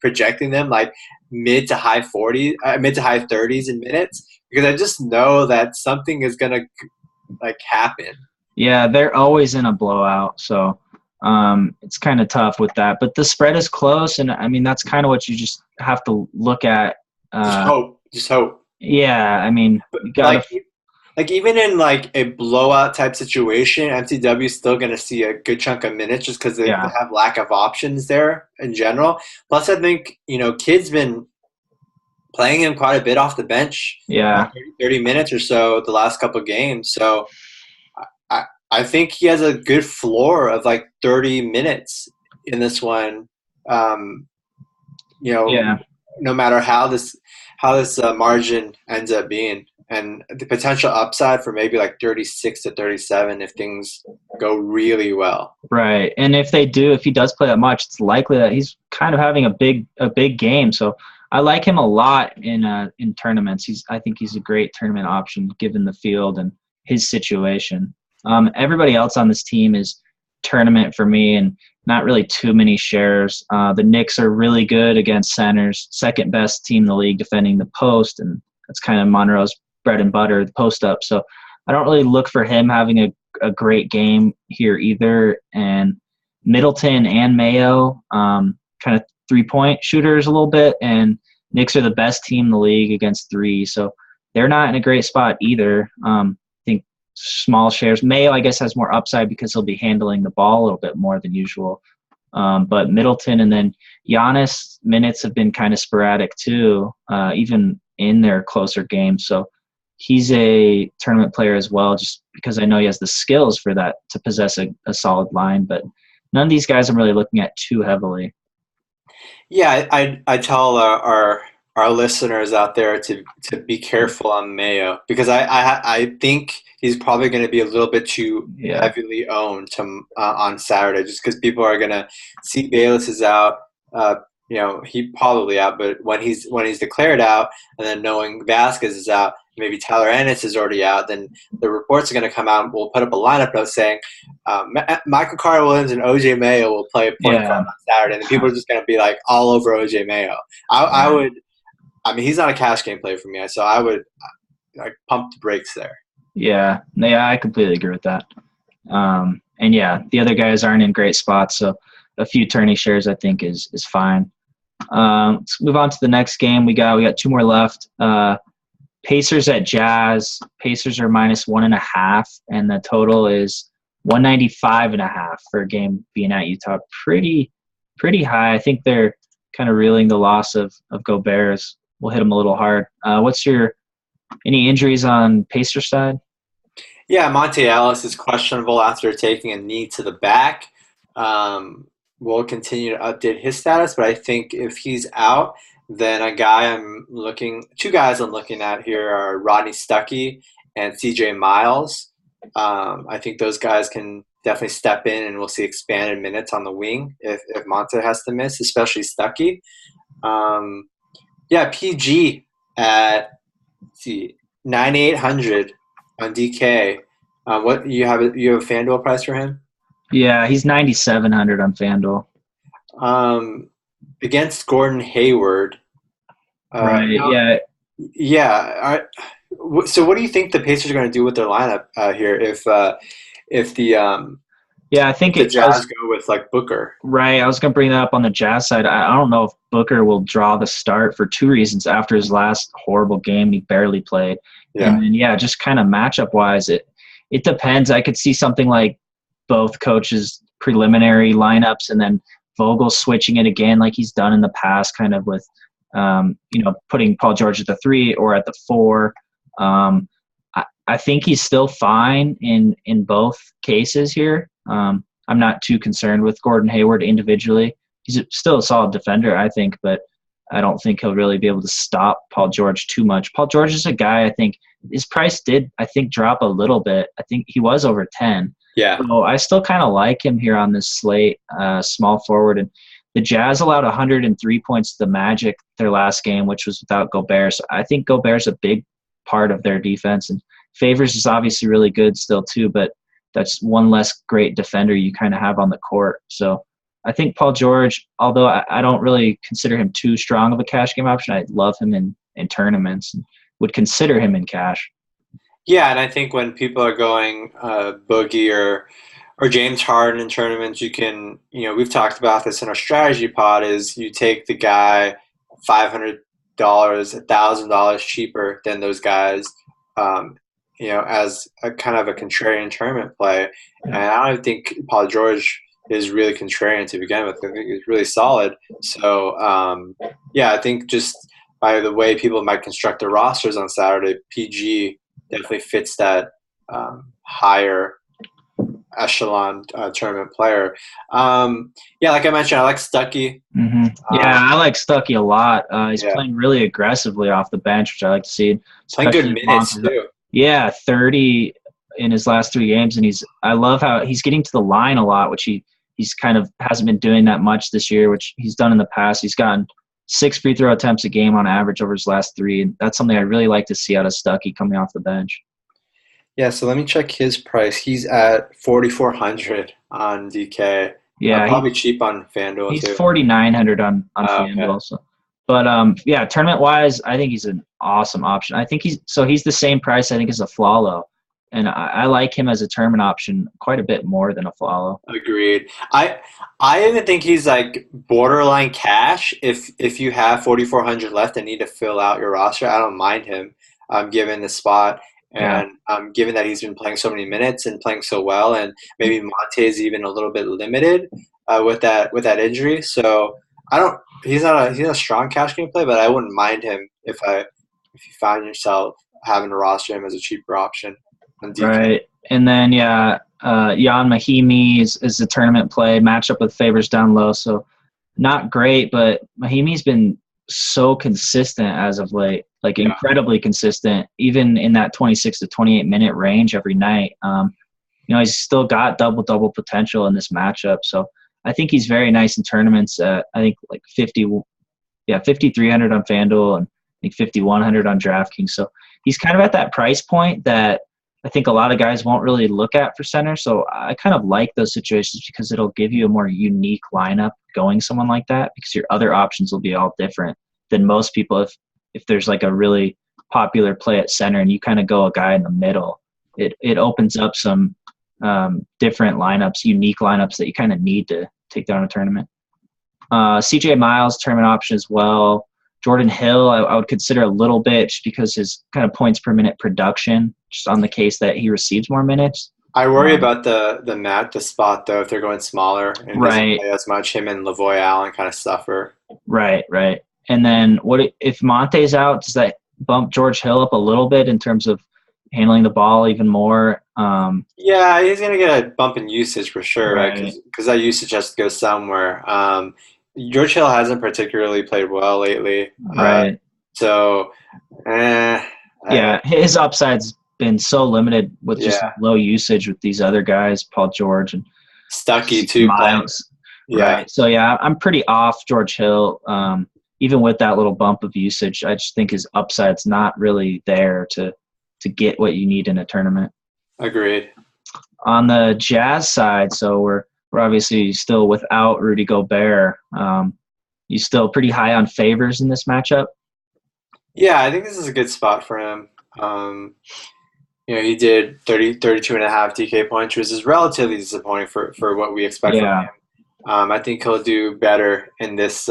projecting them like mid to high 30s in minutes, because I just know that something is gonna like happen. Yeah, they're always in a blowout, so it's kind of tough with that. But the spread is close, and I mean that's kind of what you just have to look at. Just Uh, hope, just hope. yeah, I mean But you gotta. like even in like a blowout type situation, MTW is still going to see a good chunk of minutes just because they Yeah, have lack of options there in general. Plus, I think Kid's been playing him quite a bit off the bench, yeah, 30 minutes or so the last couple of games. So I think he has a good floor of like 30 minutes in this one. Um, you know, yeah. no matter how this margin ends up being, and the potential upside for maybe like 36 to 37 if things go really well. Right. And if he does play that much, it's likely that he's kind of having a big game. So I like him a lot in tournaments. I think he's a great tournament option given the field and his situation. Everybody else on this team is tournament for me and not really too many shares. The Knicks are really good against centers, second best team in the league defending the post, and that's kind of Monroe's bread and butter, the post up. So I don't really look for him having a great game here either. And Middleton and Mayo, kind of 3-point shooters a little bit, and Knicks are the best team in the league against three, so they're not in a great spot either. I think small shares. Mayo, I guess, has more upside because he'll be handling the ball a little bit more than usual. But Middleton and then Giannis minutes have been kind of sporadic too, even in their closer games. So he's a tournament player as well, just because I know he has the skills for that to possess a solid line. But none of these guys I'm really looking at too heavily. Yeah, I tell our listeners out there to be careful on Mayo, because I think he's probably going to be a little bit too Yeah, heavily owned on Saturday, just because people are going to see Bayless is out. He probably out, but when he's declared out, and then knowing Vasquez is out, maybe Tyler Ennis is already out, then the reports are going to come out. And we'll put up a lineup note saying Michael Carter Williams and OJ Mayo will play point guard yeah, on Saturday, and people are just going to be like all over OJ Mayo. I right. would. I mean, he's not a cash game play for me, so I would like pump the brakes there. Yeah, I completely agree with that. And yeah, the other guys aren't in great spots, so a few tourney shares I think is fine. Let's move on to the next game. We got two more left. Pacers at Jazz. Pacers are -1.5, and the total is 195.5 for a game being at Utah. Pretty high. I think they're kind of reeling the loss of Gobert. Will hit them a little hard. What's any injuries on Pacers side? Yeah, Monte Ellis is questionable after taking a knee to the back. We'll continue to update his status, but I think if he's out, then two guys I'm looking at here are Rodney Stuckey and CJ Miles. I think those guys can definitely step in, and we'll see expanded minutes on the wing if Monte has to miss, especially Stuckey. PG at 9,800 on DK. What you have a FanDuel price for him? Yeah, he's 9,700 on FanDuel. Against Gordon Hayward. Right. Yeah. Yeah. So what do you think the Pacers are going to do with their lineup here if Yeah, I think the Jazz go with like Booker? right. I was going to bring that up on the Jazz side. I don't know if Booker will draw the start for two reasons. After his last horrible game, he barely played. Yeah. And then, just kind of matchup wise, it depends. I could see something like both coaches' preliminary lineups and then Vogel switching it again like he's done in the past, kind of with, putting Paul George at the 3 or at the 4. I think he's still fine in both cases here. I'm not too concerned with Gordon Hayward individually. He's still a solid defender, I think, but I don't think he'll really be able to stop Paul George too much. Paul George is a guy, I think, his price did, I think, drop a little bit. I think he was over 10. Yeah. So I still kind of like him here on this slate, small forward. And the Jazz allowed 103 points to the Magic their last game, which was without Gobert. So I think Gobert's a big part of their defense. And Favors is obviously really good still too, but that's one less great defender you kind of have on the court. So I think Paul George, although I don't really consider him too strong of a cash game option, I love him in tournaments and would consider him in cash. Yeah, and I think when people are going Boogie or James Harden in tournaments, you can, we've talked about this in our strategy pod, is you take the guy $500, $1,000 cheaper than those guys, as a kind of a contrarian tournament play. And I don't think Paul George is really contrarian to begin with. I think he's really solid. So, I think just by the way people might construct their rosters on Saturday, PG definitely fits that higher echelon tournament player. Like I mentioned, I like Stuckey. Mm-hmm. Yeah, I like Stuckey a lot. He's Yeah. playing really aggressively off the bench, which I like to see. Playing good minutes too. Yeah, 30 in his last 3 games, and I love how he's getting to the line a lot, which he's kind of hasn't been doing that much this year, which he's done in the past. He's gotten 6 free throw attempts a game on average over his last 3, and that's something I really like to see out of Stuckey coming off the bench. Yeah, so let me check his price. He's at 4,400 on DK. Yeah, probably cheap on FanDuel he's too. 4,900 on FanDuel. Okay. So. But tournament wise, I think he's an awesome option. I think he's the same price I think as a Flalo, and I like him as a tournament option quite a bit more than a Flalo. Agreed. I even think he's like borderline cash. If you have 4,400 left and need to fill out your roster, I don't mind him. Given the spot. And given that he's been playing so many minutes and playing so well, and maybe Monte's even a little bit limited with that injury, so he's not a strong cash game play, but I wouldn't mind him if you find yourself having to roster him as a cheaper option on DK. Right, and then Jan Mahimi is a tournament play matchup with Favors down low, so not great, but Mahimi's been so consistent as of late, incredibly consistent, even in that 26 to 28 minute range every night. He's still got double potential in this matchup. So I think he's very nice in tournaments. I think 5,300 on FanDuel and I think 5,100 on DraftKings. So he's kind of at that price point that I think a lot of guys won't really look at for center. So I kind of like those situations because it'll give you a more unique lineup going someone like that, because your other options will be all different than most people. If there's like a really popular play at center and you kind of go a guy in the middle, it opens up some different lineups, unique lineups that you kind of need to take down a tournament. CJ Miles, tournament option as well. Jordan Hill, I would consider a little bit just because his kind of points per minute production, just on the case that he receives more minutes. I worry about the spot though, if they're going smaller and doesn't play as much. Him and Lavoy Allen kind of suffer. Right. And then if Monte's out? Does that bump George Hill up a little bit in terms of handling the ball even more? Yeah, he's gonna get a bump in usage for sure, right? Because that usage has to go somewhere. George Hill hasn't particularly played well lately. Right. His upside's been so limited with just low usage with these other guys, Paul George and Stuckey too. Miles. Right. So I'm pretty off George Hill. Even with that little bump of usage, I just think his upside's not really there to get what you need in a tournament. Agreed. On the Jazz side, so we're obviously still without Rudy Gobert. You still pretty high on Favors in this matchup? Yeah, I think this is a good spot for him. He did 32 and a half DK points, which is relatively disappointing for what we expect from him. I think he'll do better in this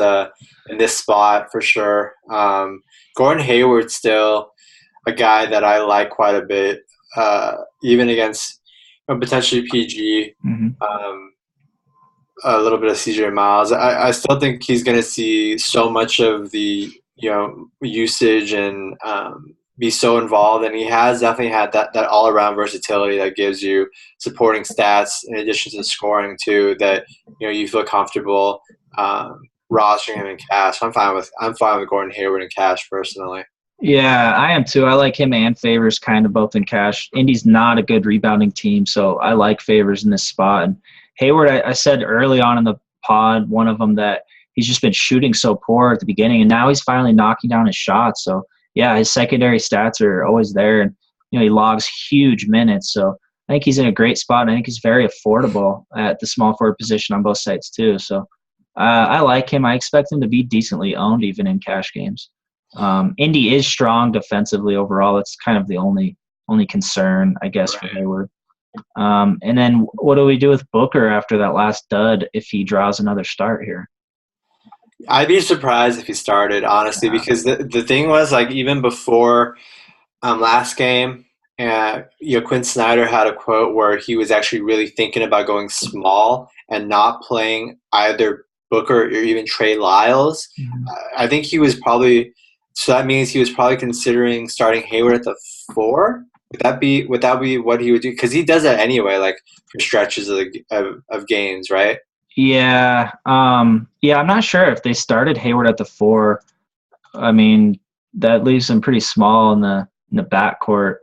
spot for sure. Gordon Hayward's still a guy that I like quite a bit, even against potentially PG. Mm-hmm. A little bit of CJ Miles. I still think he's going to see so much of the usage and be so involved, and he has definitely had that all around versatility that gives you supporting stats in addition to the scoring too. That you feel comfortable rostering him in cash. I'm fine with Gordon Hayward in cash personally. Yeah, I am too. I like him and Favors kind of both in cash. Indy's not a good rebounding team, so I like Favors in this spot. And Hayward, I said early on in the pod, one of them, that he's just been shooting so poor at the beginning, and now he's finally knocking down his shots. So yeah, his secondary stats are always there, and he logs huge minutes. So I think he's in a great spot. And I think he's very affordable at the small forward position on both sides too. So I like him. I expect him to be decently owned even in cash games. Indy is strong defensively overall. It's kind of the only concern, I guess, for Hayward. And then what do we do with Booker after that last dud if he draws another start here? I'd be surprised if he started, honestly, because the thing was, like, even before last game, Quinn Snyder had a quote where he was actually really thinking about going small and not playing either Booker or even Trey Lyles. I think he was probably – so that means he was probably considering starting Hayward at the 4? Would that be what he would do? Because he does that anyway, like for stretches of games, right? Yeah. I'm not sure if they started Hayward at the 4. I mean, that leaves him pretty small in the backcourt,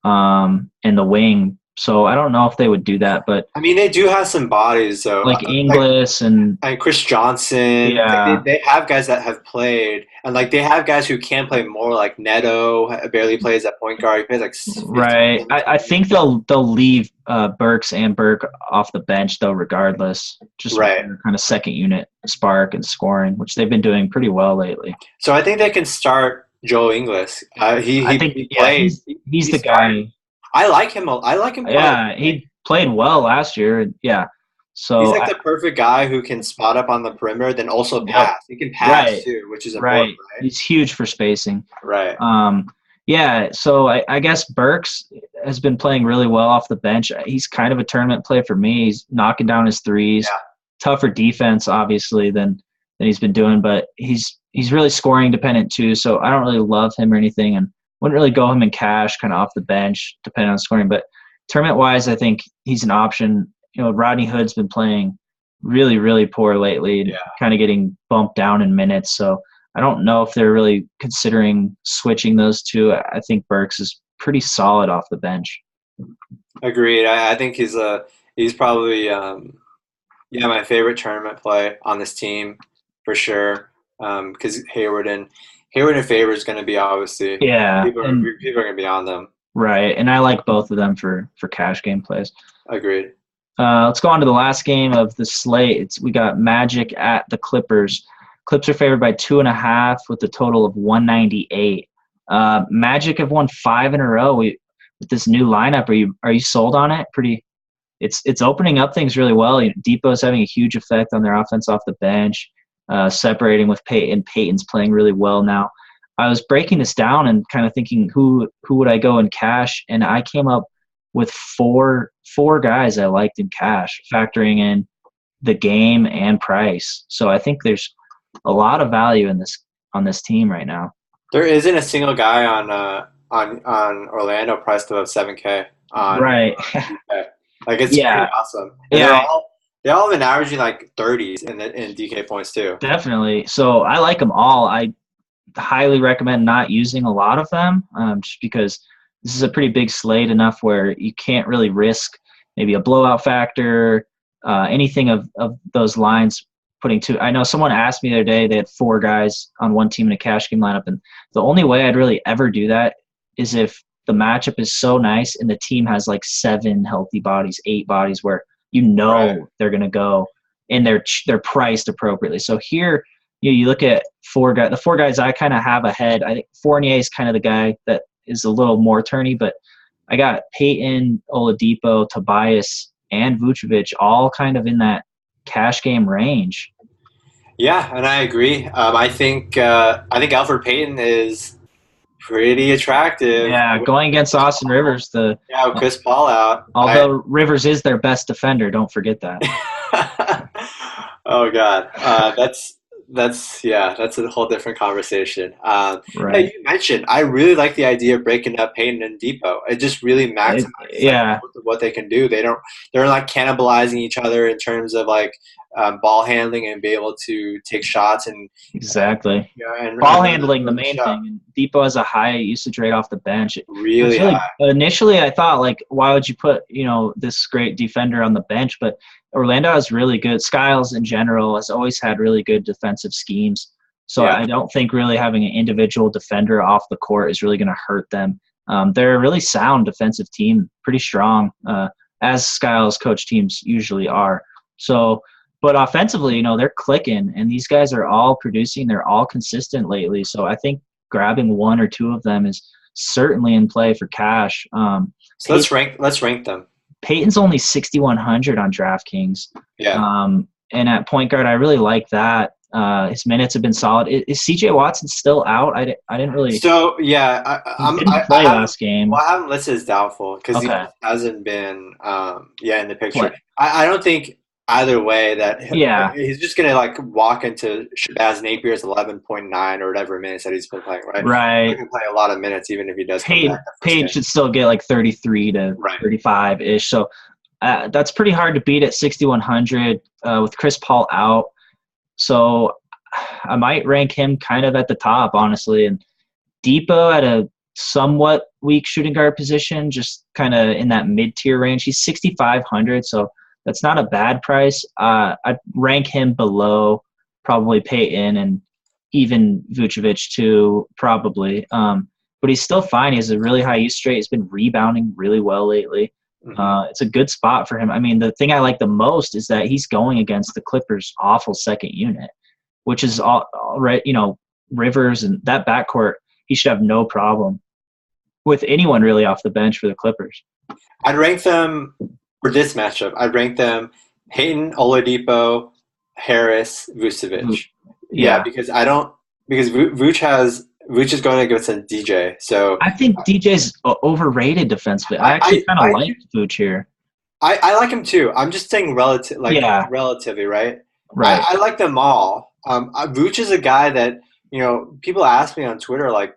and the wing. So I don't know if they would do that, but I mean, they do have some bodies, though. like Inglis and Chris Johnson. Yeah. They have guys that have played, and like they have guys who can play more. Like Neto barely plays at point guard. He plays like 15 right. I think they'll leave Burks and Burke off the bench though, regardless. Just right. Kind of second unit spark and scoring, which they've been doing pretty well lately. So I think they can start Joe Inglis. He plays. He's the guy. I like him. Yeah, he played well last year. Yeah, so he's like the perfect guy who can spot up on the perimeter, then also pass. He can pass too, which is important. Right. He's huge for spacing. Right. Yeah. So I guess Burks has been playing really well off the bench. He's kind of a tournament play for me. He's knocking down his threes. Yeah. Tougher defense, obviously, than he's been doing, but he's really scoring dependent too. So I don't really love him or anything, and wouldn't really go him in cash, kind of off the bench, depending on scoring. But tournament-wise, I think he's an option. Rodney Hood's been playing really, really poor lately and kind of getting bumped down in minutes. So I don't know if they're really considering switching those two. I think Burks is pretty solid off the bench. Agreed. I think he's probably my favorite tournament play on this team for sure. Because Hayward and Favor is going to be obviously people are going to be on them. Right, and I like both of them for cash game plays. Agreed. Let's go on to the last game of the slate. We got Magic at the Clippers. Clips are favored by 2.5 with a total of 198. Magic have won 5 in a row with this new lineup. Are you sold on it? It's opening up things really well. Depot's having a huge effect on their offense off the bench. Separating with Peyton. Peyton's playing really well now. I was breaking this down and kind of thinking who would I go in cash, and I came up with four guys I liked in cash, factoring in the game and price. So I think there's a lot of value on this team right now. There isn't a single guy on Orlando priced above 7K. Right. Like it's pretty awesome. And they all have been averaging like 30s in DK points too. Definitely. So I like them all. I highly recommend not using a lot of them, just because this is a pretty big slate enough where you can't really risk maybe a blowout factor, anything of those lines putting two. I know someone asked me the other day, they had 4 guys on one team in a cash game lineup, and the only way I'd really ever do that is if the matchup is so nice and the team has like 7 healthy bodies, 8 bodies where they're going to go and they're priced appropriately. So here you look at the 4 guys I kind of have ahead. I think Fournier is kind of the guy that is a little more turny, but I got Peyton, Oladipo, Tobias, and Vucevic all kind of in that cash game range. Yeah, and I agree. I think Alfred Payton is pretty attractive. Yeah, going against Austin Rivers. With Chris Paul out. Although Rivers is their best defender, don't forget that. Oh God, That's that's a whole different conversation. Yeah, Right. you mentioned I really like the idea of breaking up Payton and Depot. It just really maximizes like Yeah, both of what they can do. They're like cannibalizing each other in terms of like ball handling and be able to take shots and exactly. and Ball handling, the run the main show thing. And Depot has a high usage rate off the bench. It was really really high. initially I thought like, why would you put this great defender on the bench? But Orlando is really good. Skiles in general has always had really good defensive schemes. So Yeah. I don't think really having an individual defender off the court is really going to hurt them. They're a really sound defensive team, pretty strong, as Skiles coach teams usually are. So, but offensively, they're clicking, and these guys are all producing. They're all consistent lately. So I think grabbing one or two of them is certainly in play for cash. So let's rank them. Peyton's only 6,100 on DraftKings. Yeah. And at point guard, I really like that. His minutes have been solid. Is CJ Watson still out? I didn't really. So yeah, He didn't play last game. I haven't listed as doubtful because he Okay. hasn't been in the picture. Play. I don't think either way that Yeah. he's just gonna like walk into Shabazz Napier's 11.9 or whatever minutes that he's been playing. Right. He's Right. gonna play a lot of minutes even if he does come back. Payne should still get like 33 to Right. 35 ish. So that's pretty hard to beat at 6,100 with Chris Paul out. So I might rank him kind of at the top, honestly. And Depot at a somewhat weak shooting guard position, just kind of in that mid-tier range. He's 6,500, so that's not a bad price. I'd rank him below probably Peyton and even Vucevic too, probably. But he's still fine. He has a really high use rate. He's been rebounding really well lately. Mm-hmm. It's a good spot for him. I mean, the thing I like the most is that he's going against the Clippers' awful second unit, which is all right. Rivers and that backcourt, he should have no problem with anyone really off the bench for the Clippers. I'd rank them for this matchup. I'd rank them Peyton, Oladipo, Harris, Vucevic. Yeah, because Vooch is going against a DJ. So I think DJ's overrated defensively. I actually kind of like Vooch here. I like him too. I'm just saying relatively, right? Right. I like them all. Vooch is a guy that people ask me on Twitter like,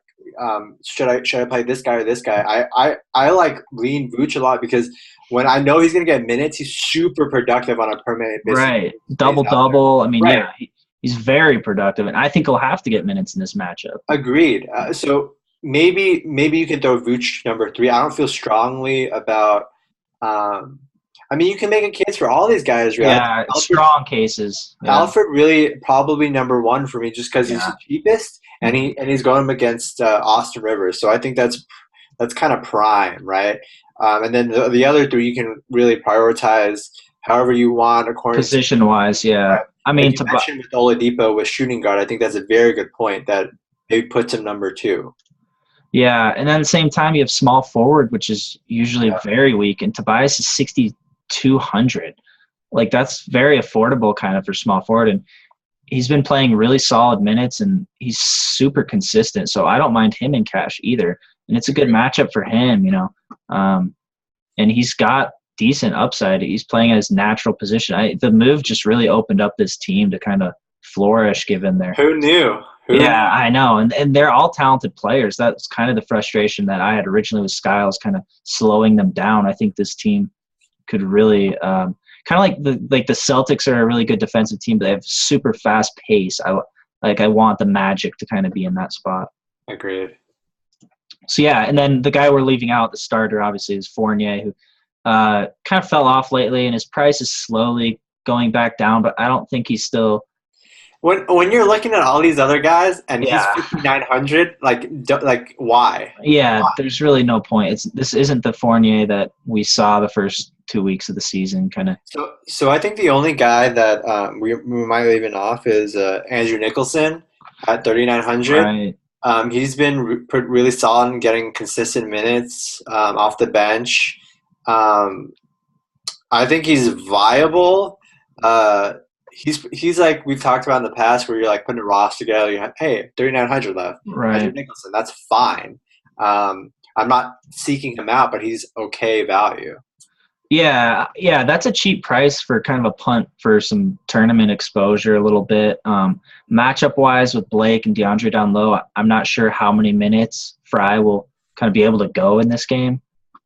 should I play this guy or this guy? I like lean Vooch a lot because when I know he's going to get minutes, he's super productive on a permanent basis. Right, double. I mean, right. Yeah, he's very productive, and I think he'll have to get minutes in this matchup. Agreed. So maybe you can throw Vooch number 3. I don't feel strongly about. I mean, you can make a case for all these guys, right? Yeah, strong cases. Yeah. Alfred really probably number 1 for me just because he's the cheapest, and he's going against Austin Rivers. So I think that's kind of prime, right? And then the other 3 you can really prioritize however you want according position-wise. Yeah, right? I mean, you mentioned with Oladipo with shooting guard, I think that's a very good point that maybe puts him number 2. Yeah, and then at the same time, you have small forward, which is usually very weak, and Tobias is 6,200. Like, that's very affordable kind of for small forward, and he's been playing really solid minutes, and he's super consistent, so I don't mind him in cash either. And it's a good matchup for him, and he's got decent upside. He's playing at his natural position. The move just really opened up this team to kind of flourish given their – Who knew? Yeah, I know. And they're all talented players. That's kind of the frustration that I had originally with Skiles, kind of slowing them down. I think this team could really kind of like the Celtics are a really good defensive team, but they have super fast pace. I want the Magic to kind of be in that spot. Agreed. So, yeah, and then the guy we're leaving out, the starter, obviously, is Fournier, who kind of fell off lately, and his price is slowly going back down, but I don't think he's still – when you're looking at all these other guys and he's 5,900, like why? Yeah, there's really no point. This isn't the Fournier that we saw the first 2 weeks of the season, kind of. So I think the only guy that we might leave it off is Andrew Nicholson at 3,900. Right. He's been really solid in getting consistent minutes off the bench. I think he's viable. He's like we've talked about in the past where you're like putting a roster together, you have, hey, 3,900 left. Right. Andrew Nicholson, that's fine. I'm not seeking him out, but he's okay value. Yeah, that's a cheap price for kind of a punt for some tournament exposure a little bit. Matchup wise with Blake and DeAndre down low, I'm not sure how many minutes Fry will kind of be able to go in this game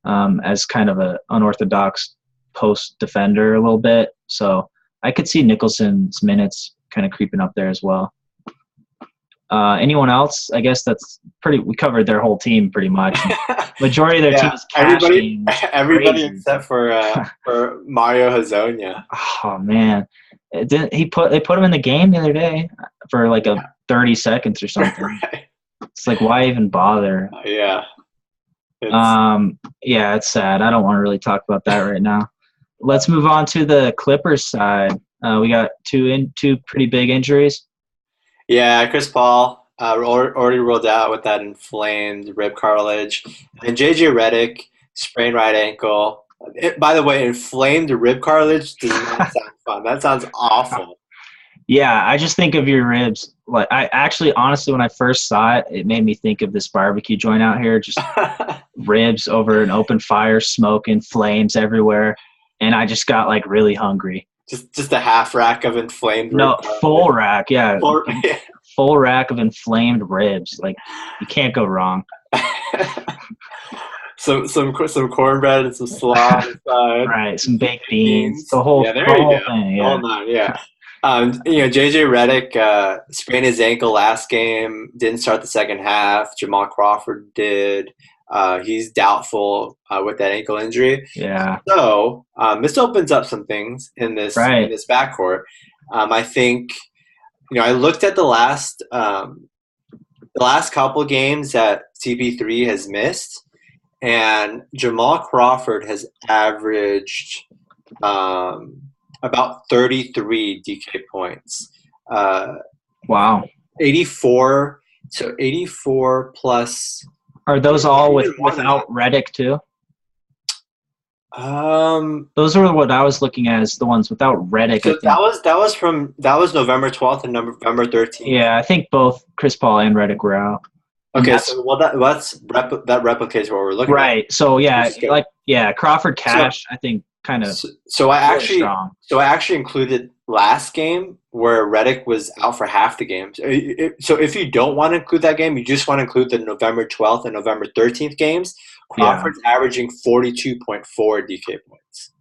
as kind of an unorthodox post defender a little bit. So I could see Nicholson's minutes kind of creeping up there as well. Anyone else? I guess that's we covered their whole team pretty much. Majority of their team Yeah, is cash everybody, games. everybody Crazy. except for Mario Hazonia. Oh man, they put him in the game the other day for like a 30 seconds or something. Right. It's like, why even bother? Yeah. Yeah, it's sad. I don't want to really talk about that right now. Let's move on to the Clippers side. We got two pretty big injuries. Yeah, Chris Paul already ruled out with that inflamed rib cartilage, and JJ Redick sprained right ankle. By the way, inflamed rib cartilage does not sound fun. That sounds awful. Yeah, I just think of your ribs. Like, I actually, honestly, when I first saw it, it made me think of this barbecue joint out here, just ribs over an open fire, smoking, flames everywhere, and I just got like really hungry. Just a half rack of inflamed rib No, cartilage. full rack, yeah, Full- full rack of inflamed ribs. Like, you can't go wrong. some cornbread and some slaw on the side. Right, some baked beans, the whole There the you whole go. thing. Yeah. Hold on, yeah. JJ Redick sprained his ankle last game, didn't start the second half. Jamal Crawford did. He's doubtful with that ankle injury. Yeah. So this opens up some things in this backcourt. I think I looked at the last couple games that CP3 has missed, and Jamal Crawford has averaged about 33 DK points. Wow. 84. So 84 plus. Are those all without Redick too? Those are what I was looking at, as the ones without Redick. So that was November 12th and November 13th. Yeah, I think both Chris Paul and Redick were out. Okay, so that replicates what we're looking at. Right. So Crawford Cash, I think kind of. So I actually included last game where Redick was out for half the game. So if you don't want to include that game, you just want to include the November 12th and November 13th games. Crawford's averaging 42.4 DK points.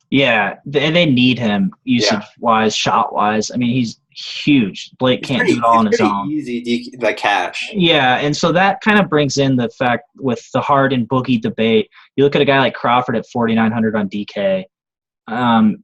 Yeah, and they need him usage-wise, shot-wise. I mean, he's huge. Blake can't do it all on his own. Easy, like Cash. Yeah, and so that kind of brings in the fact with the Harden Boogie debate. You look at a guy like Crawford at 4,900 on DK.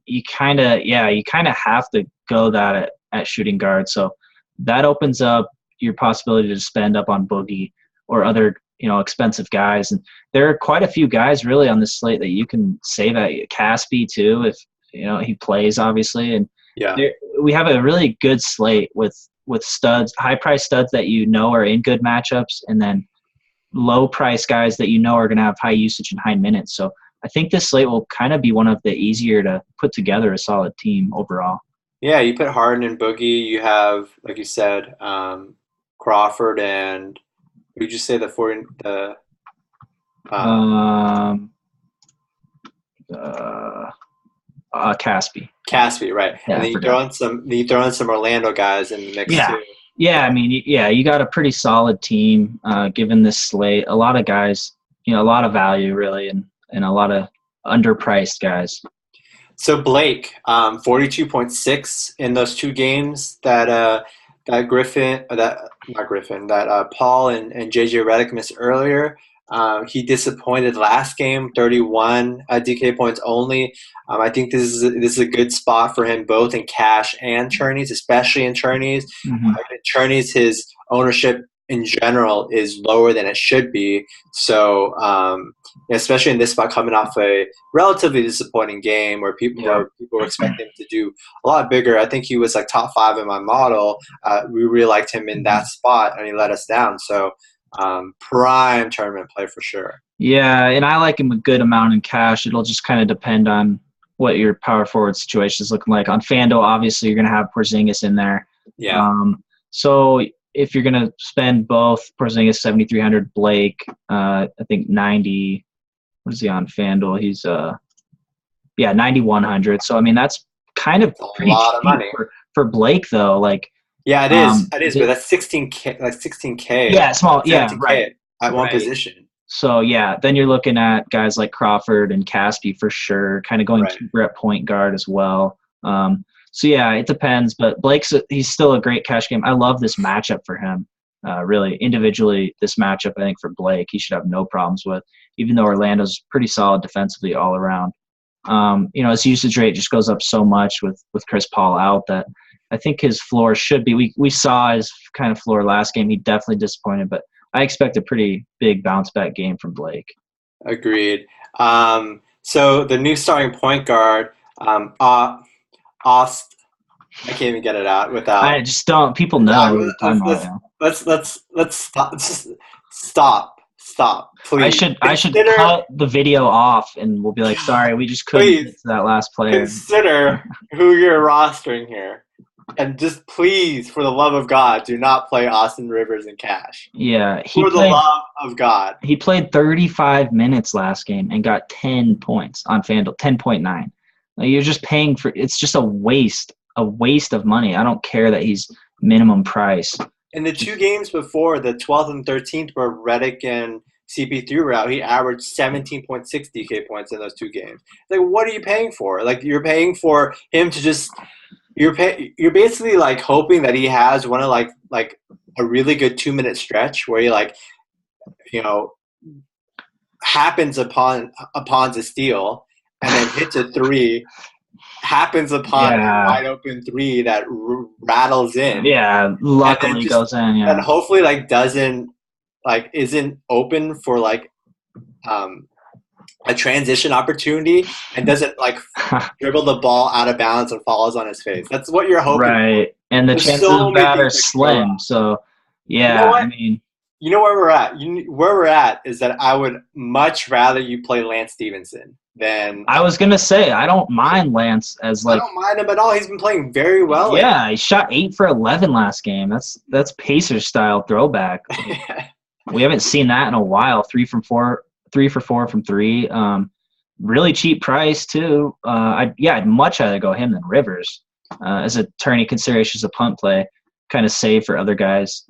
You kind of have to go that at shooting guard. So that opens up your possibility to spend up on Boogie or other expensive guys. And there are quite a few guys really on this slate that you can save at. Caspi too, if he plays, obviously. And we have a really good slate with studs, high price studs that are in good matchups, and then low price guys that are going to have high usage and high minutes. So I think this slate will kind of be one of the easier to put together a solid team overall. Yeah, you put Harden and Boogie. You have, like you said, Crawford and who did you say Caspi. Caspi, right? Yeah, and then you throw in some Orlando guys in the mix too. Yeah, I mean, you got a pretty solid team given this slate. A lot of guys, a lot of value really, and a lot of underpriced guys. So Blake, 42.6 in those two games that Paul and JJ Redick missed earlier. He disappointed last game, 31 DK points only. I think this is a good spot for him both in cash and tourneys, especially in tourneys. Mm-hmm. In tourneys, his ownership in general is lower than it should be. So especially in this spot, coming off a relatively disappointing game where people were expecting him to do a lot bigger. I think he was like top 5 in my model. We really liked him in that spot, and he let us down. So prime tournament play for sure. Yeah, and I like him a good amount in cash. It'll just kind of depend on what your power forward situation is looking like. On FanDuel, obviously, you're going to have Porzingis in there. Yeah. So if you're going to spend both Porzingis 7,300, Blake, I think 90. What is he on FanDuel? He's Yeah, 9,100. So I mean that's kind of It's a pretty lot of cheap money. for Blake though. Like Yeah, it is. It is, but the, that's 16K, like 16K, yeah, small. Yeah, 17K at one right. position. So yeah, then you're looking at guys like Crawford and Caspi for sure, kind of going Right. keeper at point guard as well. So yeah, it depends, but he's still a great cash game. I love this matchup for him. Really, individually, this matchup I think for Blake he should have no problems with, even though Orlando's pretty solid defensively all around. His usage rate just goes up so much with Chris Paul out that I think his floor should be. We saw his kind of floor last game. He definitely disappointed, but I expect a pretty big bounce back game from Blake. Agreed. So the new starting point guard, Ost. I can't even get it out I without. just don't. People know who we're talking about now. Let's stop. Just stop, please. I should cut the video off, and we'll be like, sorry, we just couldn't get Please to that last player. consider who you're rostering here, and just please, for the love of God, do not play Austin Rivers and Cash. Yeah, For the love of God. He played 35 minutes last game and got 10 points on FanDuel, 10.9. You're just paying for. It's just a waste of money. I don't care that he's minimum price. In the 2 games before, the 12th and 13th, where Redick and CP3 were out, he averaged 17.6 DK points in those 2 games. Like, what are you paying for? Like, you're paying for him to just you're basically like hoping that he has one of like a really good 2-minute stretch where he happens upon to steal and then hits a 3. Happens upon a wide open 3 that rattles in. Yeah, luckily goes in. Yeah, and hopefully isn't open for a transition opportunity and doesn't dribble the ball out of bounds and falls on his face. That's what you're hoping. Right, for. and the chances of that are slim. So yeah, I mean, you know where we're at. Where we're at is that I would much rather you play Lance Stevenson than. I was gonna say I don't mind Lance as I don't mind him at all. He's been playing very well. Yeah, he shot 8 for 11 last game. That's Pacers style throwback. We haven't seen that in a while. 3 for 4 from 3. Really cheap price too. I'd much rather go him than Rivers as a tourney consideration as a punt play, kind of safe for other guys.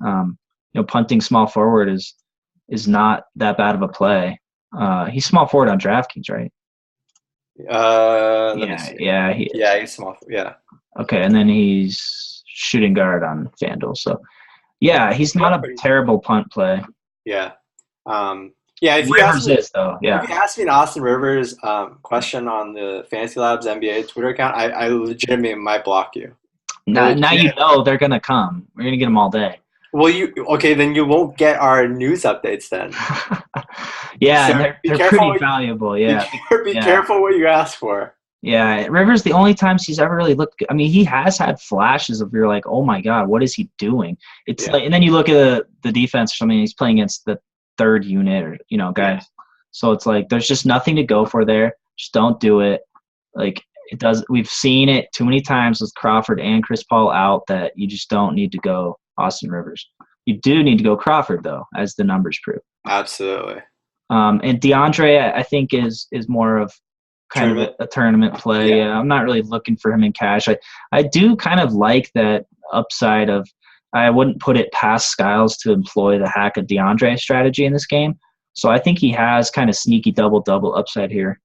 Punting small forward is not that bad of a play. He's small forward on DraftKings, right? Let me see. He's small. Yeah. Okay, and then he's shooting guard on FanDuel. So, yeah, he's not a terrible punt play. Yeah. If you Rivers is though. Yeah. If you ask me an Austin Rivers question on the Fantasy Labs NBA Twitter account, I legitimately might block you. Now you know they're gonna come. We're gonna get them all day. Well, then you won't get our news updates then. Yeah, so they're pretty valuable. Yeah, be careful what you ask for. Yeah, Rivers, the only times he's ever really looked good. I mean, he has had flashes of you're like, oh my God, what is he doing? It's like, and then you look at the defense or something. He's playing against the third unit or guys. Yeah. So it's like there's just nothing to go for there. Just don't do it. Like it does. We've seen it too many times with Crawford and Chris Paul out that you just don't need to go Austin Rivers. You do need to go Crawford though, as the numbers prove. Absolutely. And DeAndre, I think is more of kind of a tournament play. Yeah. I'm not really looking for him in cash. I do kind of like that upside of I wouldn't put it past Skiles to employ the hack of DeAndre strategy in this game. So I think he has kind of sneaky double upside here.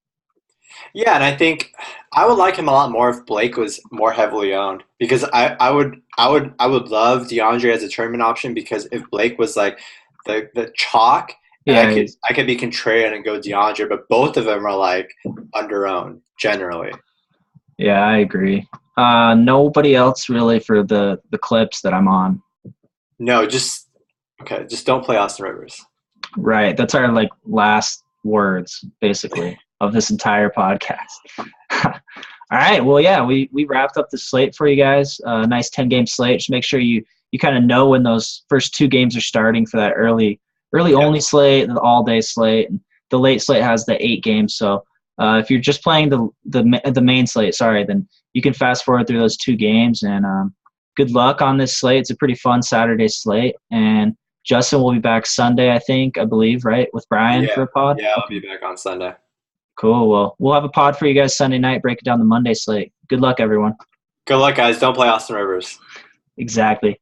Yeah, and I think I would like him a lot more if Blake was more heavily owned because I would love DeAndre as a tournament option because if Blake was like the chalk, I could be contrarian and go DeAndre, but both of them are like under owned generally. Yeah, I agree. Nobody else really for the clips that I'm on. No, just don't play Austin Rivers. Right, that's our last words basically of this entire podcast. All right, well, yeah, we wrapped up the slate for you guys. Nice 10-game slate. Just make sure you kind of know when those first 2 games are starting for that early only slate, the all-day slate. And the late slate has the 8 games. So if you're just playing the main slate, then you can fast forward through those 2 games. And good luck on this slate. It's a pretty fun Saturday slate. And Justin will be back Sunday, I believe, right, with Brian for a pod? Yeah, I'll be back on Sunday. Cool. Well, we'll have a pod for you guys Sunday night, break it down the Monday slate. Good luck, everyone. Good luck, guys. Don't play Austin Rivers. Exactly.